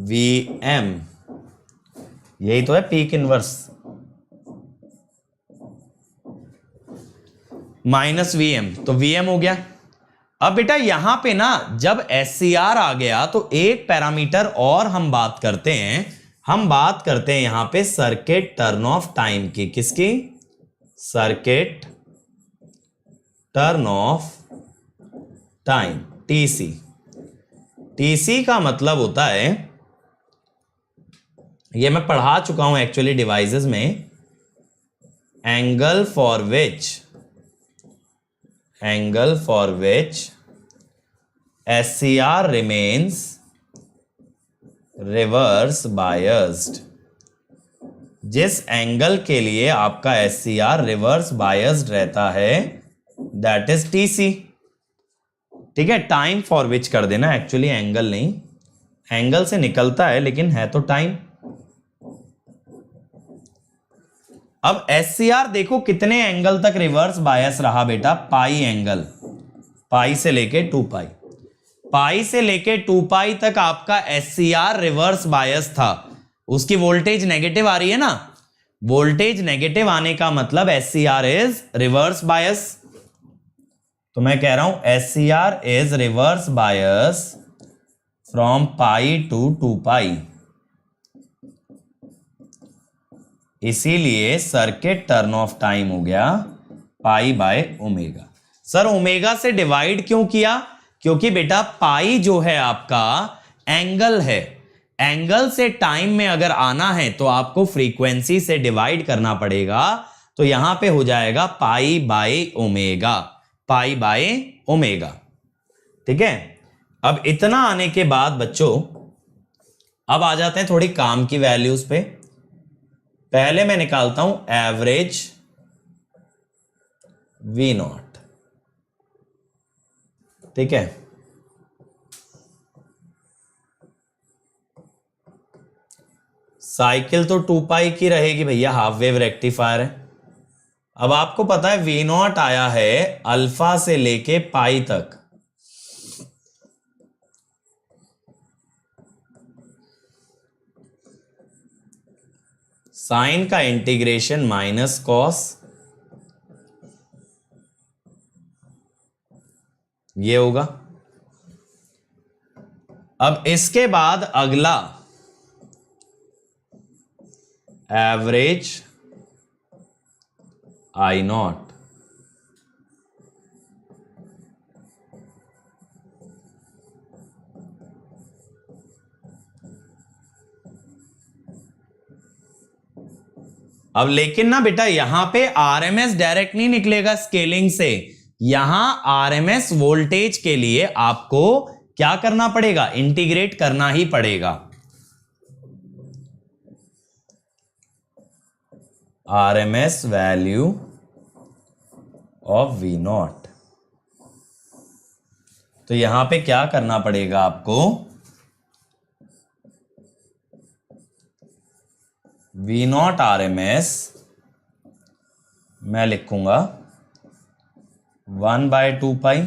V M, यही तो है peak inverse, minus V M, तो वी एम हो गया। अब बेटा यहां पे ना जब एस सी आर आ गया तो एक पैरामीटर और हम बात करते हैं, हम बात करते हैं यहां पे सर्किट टर्न ऑफ टाइम की। किसकी? Circuit turn off time, TC. TC का मतलब होता है, ये मैं पढ़ा चुका हूं एक्चुअली डिवाइसेस में, angle for which SCR remains reverse biased। जिस एंगल के लिए आपका SCR रिवर्स बायस्ड रहता है दैट इज TC। ठीक है, टाइम फॉर विच कर देना, एक्चुअली एंगल नहीं, एंगल से निकलता है लेकिन है तो टाइम। अब SCR देखो कितने एंगल तक रिवर्स बायस रहा बेटा, पाई एंगल, पाई से लेके 2 पाई, पाई से लेके 2 पाई तक आपका SCR रिवर्स बायस था। उसकी वोल्टेज नेगेटिव आ रही है ना, वोल्टेज नेगेटिव आने का मतलब SCR इज रिवर्स बायस। तो मैं कह रहा हूं SCR is reverse bias from pi to 2 pi, इसीलिए सर्किट टर्न ऑफ टाइम हो गया pi by omega. Sir omega से डिवाइड क्यों किया? क्योंकि बेटा पाई जो है आपका एंगल है, एंगल से टाइम में अगर आना है तो आपको फ्रीक्वेंसी से डिवाइड करना पड़ेगा, तो यहां पे हो जाएगा पाई by omega, pi by omega. ठीक है, अब इतना आने के बाद बच्चों अब आ जाते हैं थोड़ी काम की वैल्यूज पे। पहले मैं निकालता हूं एवरेज वी नॉट। ठीक है, साइकिल तो 2 पाई की रहेगी भैया, हाफ वेव रेक्टिफायर है। अब आपको पता है वी नॉट आया है अल्फा से लेके पाई तक, साइन का इंटीग्रेशन माइनस कॉस, ये होगा। अब इसके बाद अगला एवरेज आई नॉट। अब लेकिन ना बेटा यहां पे आरएमएस डायरेक्ट नहीं निकलेगा स्केलिंग से, यहां आरएमएस वोल्टेज के लिए आपको क्या करना पड़ेगा? इंटीग्रेट करना ही पड़ेगा। RMS value of V naught, तो यहां पे क्या करना पड़ेगा आपको? वी नॉट आरएमएस मैं लिखूंगा 1/2 पाई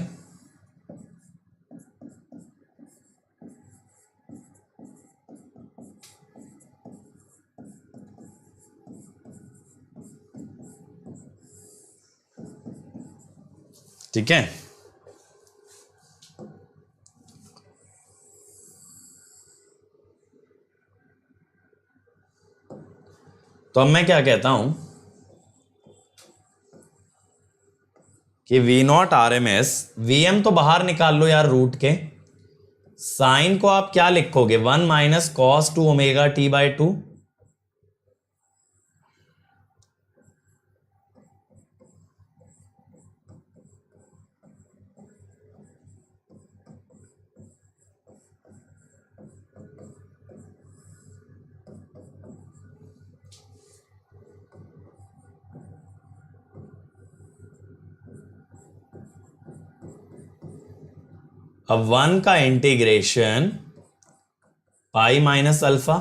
ठीक है। तो अब मैं क्या कहता हूं कि V naught R M S, V M तो बाहर निकाल लो यार रूट के, साइन को आप क्या लिखोगे? 1 minus cos 2 omega T by 2। अब 1 का integration pi minus alpha,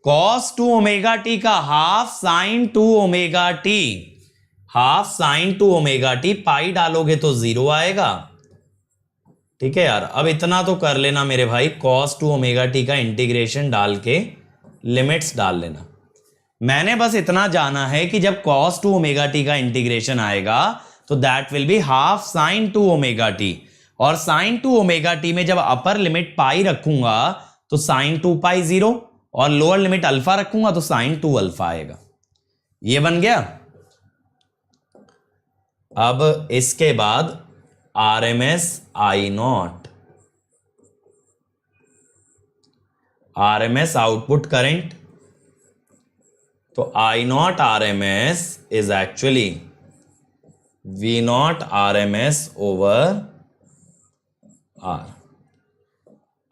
cos 2 omega T का half sine 2 omega T, half sine 2 omega T, pi डालोगे तो 0 आएगा, ठीक है यार, अब इतना तो कर लेना मेरे भाई, cos 2 ओमेगा टी का इंटीग्रेशन डाल के लिमिट्स डाल लेना। मैंने बस इतना जाना है कि जब cos 2 ओमेगा टी का इंटीग्रेशन आएगा तो that will be half sin 2 omega T, और sin 2 ओमेगा टी में जब अपर लिमिट पाई रखूंगा तो sin 2 पाई 0, और लोअर लिमिट अल्फा रखूंगा तो sin 2 अल्फा आएगा। ये बन गया। अब इसके बाद RMS I naught, RMS output current, तो I naught RMS is actually V naught RMS over R।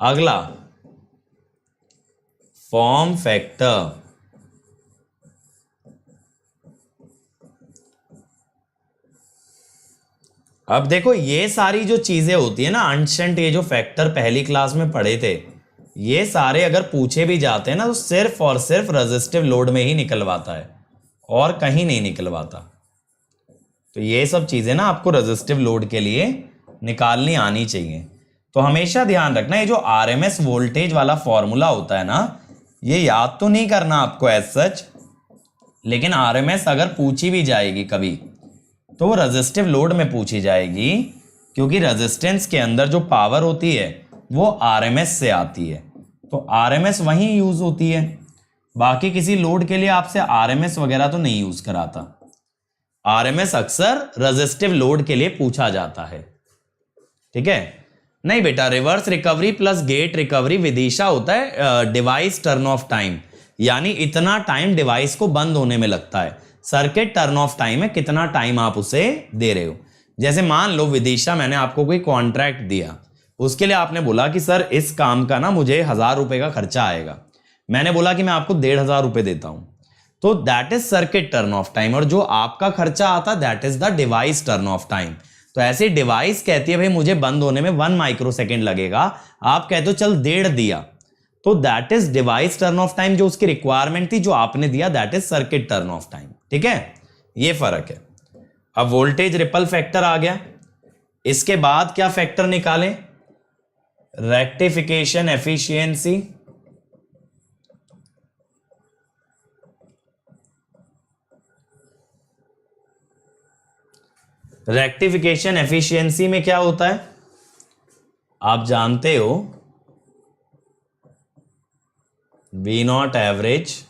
अगला फॉर्म फैक्टर, अब देखो ये सारी जो चीजें होती है ना अंशंट, ये जो फैक्टर पहली क्लास में पढ़े थे, ये सारे अगर पूछे भी जाते हैं ना तो सिर्फ और सिर्फ रेजिस्टिव लोड में ही निकलवाता है और कहीं नहीं निकलवाता। तो ये सब चीजें ना आपको रेजिस्टिव लोड के लिए निकालनी आनी चाहिए। तो हमेशा ध्यान रखना, ये जो RMS वोल्टेज वाला फॉर्मूला होता है ना, ये याद तो नहीं करना आपको एज सच, लेकिन RMS अगर पूछी भी जाएगी कभी तो वो रेजिस्टिव लोड में पूछी जाएगी, क्योंकि रेजिस्टेंस के अंदर जो पावर होती है वो RMS से आती है, तो RMS वहीं यूज होती है। बाकी किसी लोड के लिए आपसे RMS वगैरह तो नहीं यूज कराता। RMS अक्सर रेजिस्टिव लोड के लिए पूछा जाता है, ठीक है। नहीं बेटा, reverse recovery plus gate recovery विदिशा होता है डिवाइस टर्न ऑफ टाइम, यानी इतना टाइम डिवाइस को बंद होने में लगता है। सर्किट टर्न ऑफ टाइम है, कितना टाइम आप उसे दे रहे हो। जैसे मान लो विदिशा, मैंने आपको कोई कॉन्ट्रैक्ट दिया, उसके लिए आपने बोला कि सर इस काम का ना मुझे 1000 रुपए का खर्चा आएगा, मैंने बोला कि मैं आपको 1500 रुपए देता हूं, तो that is circuit turn off time, और जो आपका खर्चा आता that is the device turn off time. तो ऐसे डिवाइस कहती है भाई मुझे बंद होने में 1 माइक्रोसेकंड लगेगा, आप कहते हो चल 1.5 दिया, तो that is device turn off time, जो उसकी रिक्वायरमेंट थी जो आपने दिया that is circuit turn off time, ठीक है। ये फर्क है। अब वोल्टेज रिपल फैक्टर आ गया, इसके बाद क्या फैक्टर निकालें, रेक्टिफिकेशन एफिशिएंसी, रेक्टिफिकेशन एफिशिएंसी में क्या होता है आप जानते हो, V नॉट एवरेज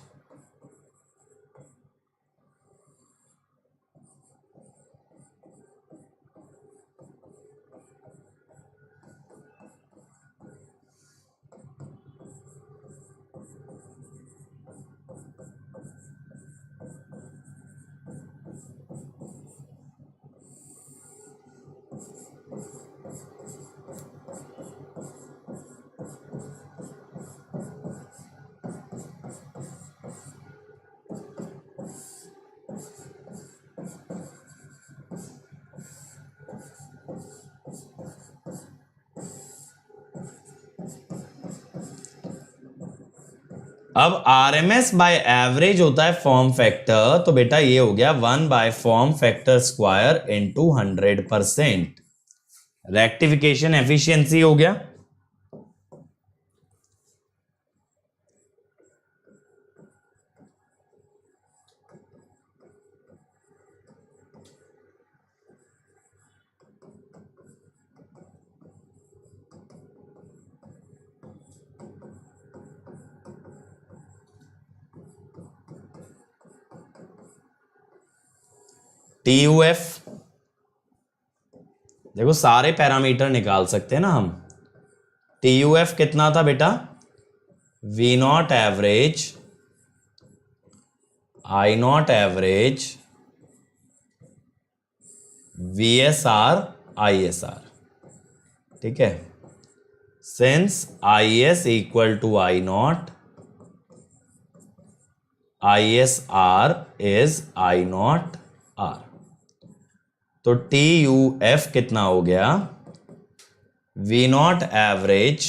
अब RMS बाय एवरेज होता है फॉर्म फैक्टर, तो बेटा ये हो गया 1 by form factor square into 100%। Rectification efficiency हो गया, TUF, देखो सारे पैरामीटर निकाल सकते हैं ना हम। TUF कितना था बेटा, V naught average, I naught average, VSR, ISR, ठीक है। Since IS equal to I naught, ISR is I naught R, तो TUF कितना हो गया, V naught average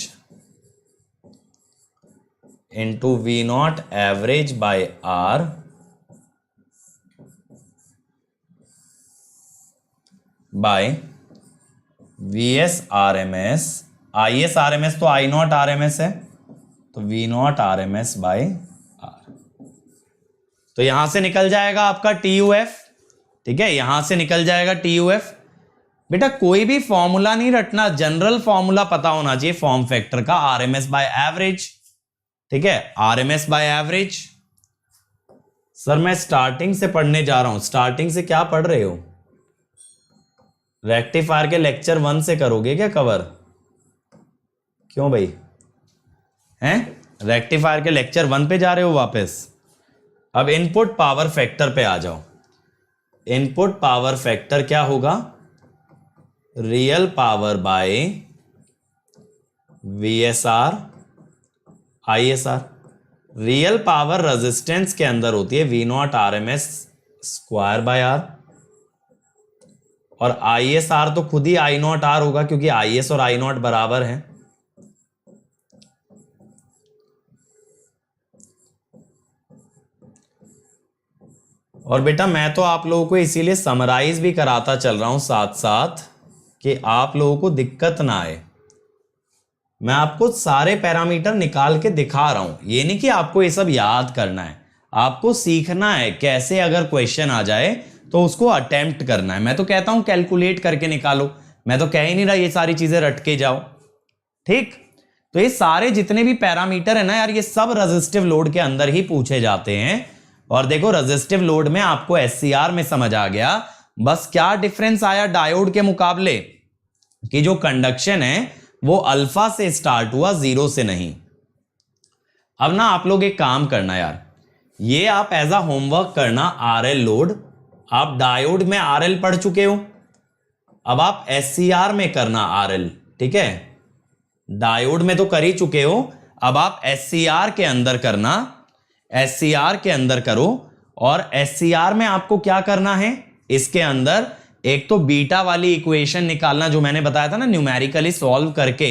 into V naught average by R by VS RMS, IS RMS तो I naught RMS है, तो V naught RMS by R। तो यहां से निकल जाएगा आपका TUF, ठीक है, यहां से निकल जाएगा TUF। बेटा कोई भी फॉर्मूला नहीं रटना, जनरल फॉर्मूला पता होना चाहिए फॉर्म फैक्टर का, RMS बाय एवरेज, ठीक है, RMS बाय एवरेज। सर मैं स्टार्टिंग से पढ़ने जा रहा हूं, स्टार्टिंग से क्या पढ़ रहे हो? रेक्टिफायर के लेक्चर 1 से करोगे क्या कवर? क्यों भाई हैं? रेक्टिफायर के लेक्चर 1 पे जा रहे हो वापस? अब इनपुट पावर फैक्टर पे आ जाओ। इनपुट पावर फैक्टर क्या होगा? Real power bye VSR ISR। Real power resistance के अंदर होती है V naught RMS square by R, और ISR तो खुद ही I नॉट R होगा क्योंकि IS और I नॉट बराबर है। और बेटा मैं तो आप लोगों को इसीलिए समराइज भी कराता चल रहा हूं साथ साथ कि आप लोगों को दिक्कत ना आए। मैं आपको सारे पैरामीटर निकाल के दिखा रहा हूं, ये नहीं कि आपको ये सब याद करना है, आपको सीखना है कैसे अगर क्वेश्चन आ जाए तो उसको अटेम्प्ट करना है। मैं तो कहता हूं कैलकुलेट करके निकालो, मैं तो कह ही नहीं रहा ये सारी चीजें रट के जाओ, ठीक। तो ये सारे जितने भी पैरामीटर है ना यार, ये सब रेजिस्टिव लोड के अंदर ही पूछे जाते हैं। और देखो रेजिस्टिव लोड में आपको SCR में समझ आ गया, बस क्या डिफरेंस आया डायोड के मुकाबले कि जो कंडक्शन है वो अल्फा से स्टार्ट हुआ, 0 से नहीं। अब ना आप लोग एक काम करना यार, ये आप एज अ होमवर्क करना, RL लोड, आप डायोड में RL पढ़ चुके हो, अब आप SCR में करना RL, ठीक है। डायोड में तो कर ही चुके हो, अब आप SCR के अंदर करना, SCR के अंदर करो। और SCR में आपको क्या करना है, इसके अंदर एक तो बीटा वाली इक्वेशन निकालना जो मैंने बताया था ना, न्यूमेरिकली सॉल्व करके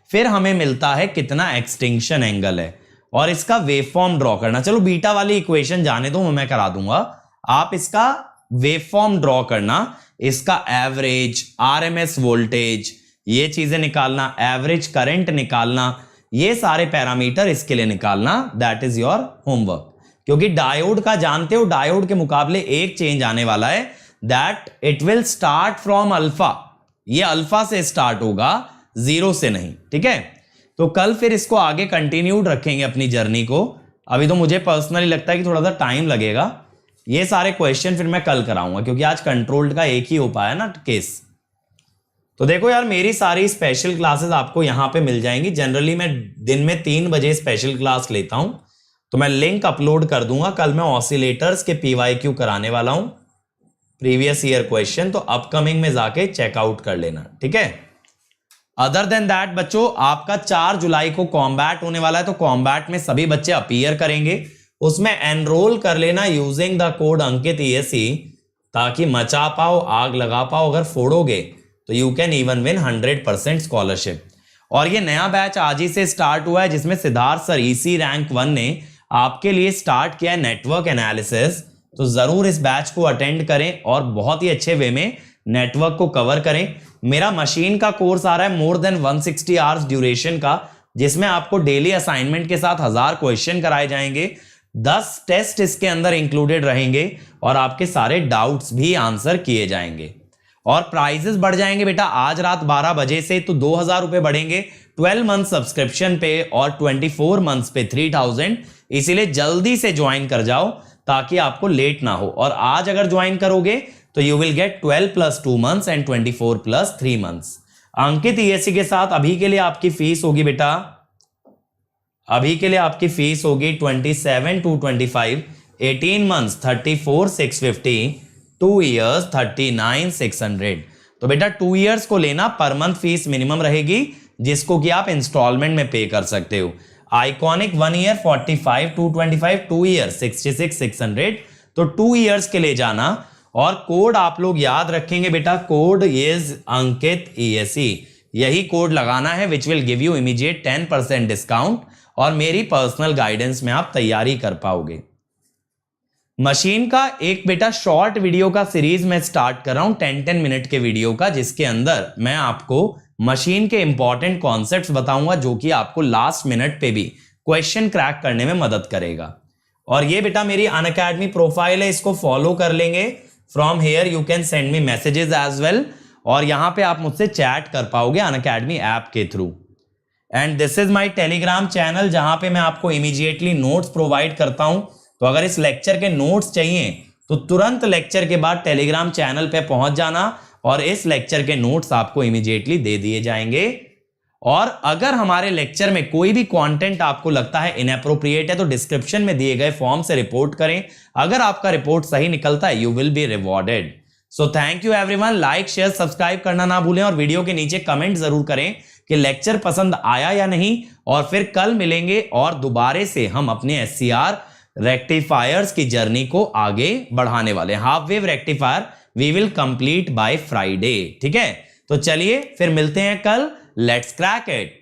फिर हमें मिलता है कितना एक्सटिंक्शन एंगल है, और इसका वेवफॉर्म ड्रॉ करना। चलो बीटा वाली इक्वेशन जाने दो, मैं करा दूंगा, आप इसका वेवफॉर्म ड्रॉ करना, इसका एवरेज, RMS वोल्टेज, ये चीजें निकालना, एवरेज करंट निकालना, ये सारे पैरामीटर इसके लिए निकालना, दैट इज योर होमवर्क। क्योंकि डायोड का जानते हो, डायोड के मुकाबले एक चेंज आने वाला है, that it will start from alpha, ये अल्फा से स्टार्ट होगा, 0 से नहीं, ठीक है। तो कल फिर इसको आगे कंटिन्यूड रखेंगे अपनी जर्नी को। अभी तो मुझे पर्सनली लगता है कि थोड़ा सा टाइम लगेगा, ये सारे क्वेश्चन फिर मैं कल कराऊंगा क्योंकि आज कंट्रोल्ड का एक ही हो पाया ना केस। तो देखो यार, मेरी सारी स्पेशल क्लासेस आपको यहां पे मिल जाएंगी। जनरली मैं दिन में 3 बजे स्पेशल क्लास लेता हूं, तो मैं लिंक अपलोड कर दूंगा। कल मैं ऑसिलेटर्स के PYQ कराने वाला हूं, प्रीवियस ईयर क्वेश्चन, तो अपकमिंग में जाके चेकआउट कर लेना, ठीक है। अदर देन दैट बच्चों, आपका 4 जुलाई को कॉम्बैट होने वाला है, तो कॉम्बैट में सभी बच्चे अपीयर करेंगे, उसमें एनरोल कर लेना using the code Ankit ESE, ताकि मचा पाओ, आग लगा पाओ। अगर फोड़ोगे तो you can even win 100% scholarship. और ये नया बैच आज ही से स्टार्ट हुआ है, जिसमें सिद्धार्थ सर EC रैंक 1 ने आपके लिए स्टार्ट किया है नेटवर्क एनालिसिस। तो जरूर इस बैच को अटेंड करें और बहुत ही अच्छे वे में नेटवर्क को कवर करें। मेरा मशीन का कोर्स आ रहा है मोर देन 160 आवर्स ड्यूरेशन का, जिसमें आपको डेली असाइनमेंट के साथ 1000 क्वेश्चन कराए जाएंगे, 10 टेस्ट इसके अंदर इंक्लूडेड रहेंगे और आपके सारे डाउट्स भी आंसर किए जाएंगे। और प्राइजेस बढ़ जाएंगे बेटा, आज रात 12 बजे से तो 2000 रुपए बढ़ेंगे 12 मंथ सब्सक्रिप्शन पे, और 24 मंथ्स पे 3000। इसीलिए जल्दी से ज्वाइन कर जाओ ताकि आपको लेट ना हो। और आज अगर ज्वाइन करोगे तो you will get 12 + 2 months and 24 + 3 months. Ankit ESE के साथ अभी के लिए आपकी फीस होगी बेटा, अभी के लिए आपकी फीस होगी 27 to 25, 18 मंथ्स 34,650, 2 years 39,600। तो बेटा 2 years को लेना, पर मंथ फीस मिनिमम रहेगी, जिसको कि आप इंस्टॉलमेंट में पे कर सकते हो। Iconic 1 year 45 to 25, 2 years 66,600। तो 2 years के लिए जाना। और कोड आप लोग याद रखेंगे बेटा, कोड इज अंकित ESE, यही कोड लगाना है, which will give you immediate 10% discount, और मेरी पर्सनल गाइडेंस में आप तैयारी कर पाओगे। मशीन का एक बेटा शॉर्ट वीडियो का सीरीज मैं स्टार्ट कर रहा हूं 10 मिनट के वीडियो का, जिसके अंदर मैं आपको मशीन के इंपॉर्टेंट कॉन्सेप्ट्स बताऊंगा जो कि आपको लास्ट मिनट पे भी क्वेश्चन क्रैक करने में मदद करेगा। और ये बेटा मेरी अनअकैडमी प्रोफाइल है, इसको फॉलो कर लेंगे। From here you can send me messages as well, और यहां पे आप मुझसे चैट कर पाओगे अनअकैडमी ऐप के through. And this is my Telegram channel जहां पे मैं आपको इमीडिएटली नोट्स प्रोवाइड करता हूं। तो अगर इस लेक्चर के नोट्स चाहिए तो तुरंत लेक्चर के बाद टेलीग्राम चैनल पे पहुंच जाना और इस लेक्चर के नोट्स आपको इमीडिएटली दे दिए जाएंगे। और अगर हमारे लेक्चर में कोई भी कंटेंट आपको लगता है इनएप्रोप्रिएट है तो डिस्क्रिप्शन में दिए गए फॉर्म से रिपोर्ट करें। अगर आपका रिपोर्ट सही निकलता है you will be rewarded. So thank you everyone. Like share subscribe करना ना भूलें और वीडियो के नीचे कमेंट जरूर करें कि लेक्चर पसंद आया या नहीं। और फिर कल मिलेंगे और दोबारा से हम अपने SCR रेक्टिफायर्स की जर्नी को आगे बढ़ाने वाले हैं। Half wave rectifier we will complete by Friday. ठीक है, तो चलिए फिर मिलते हैं कल। Let's crack it.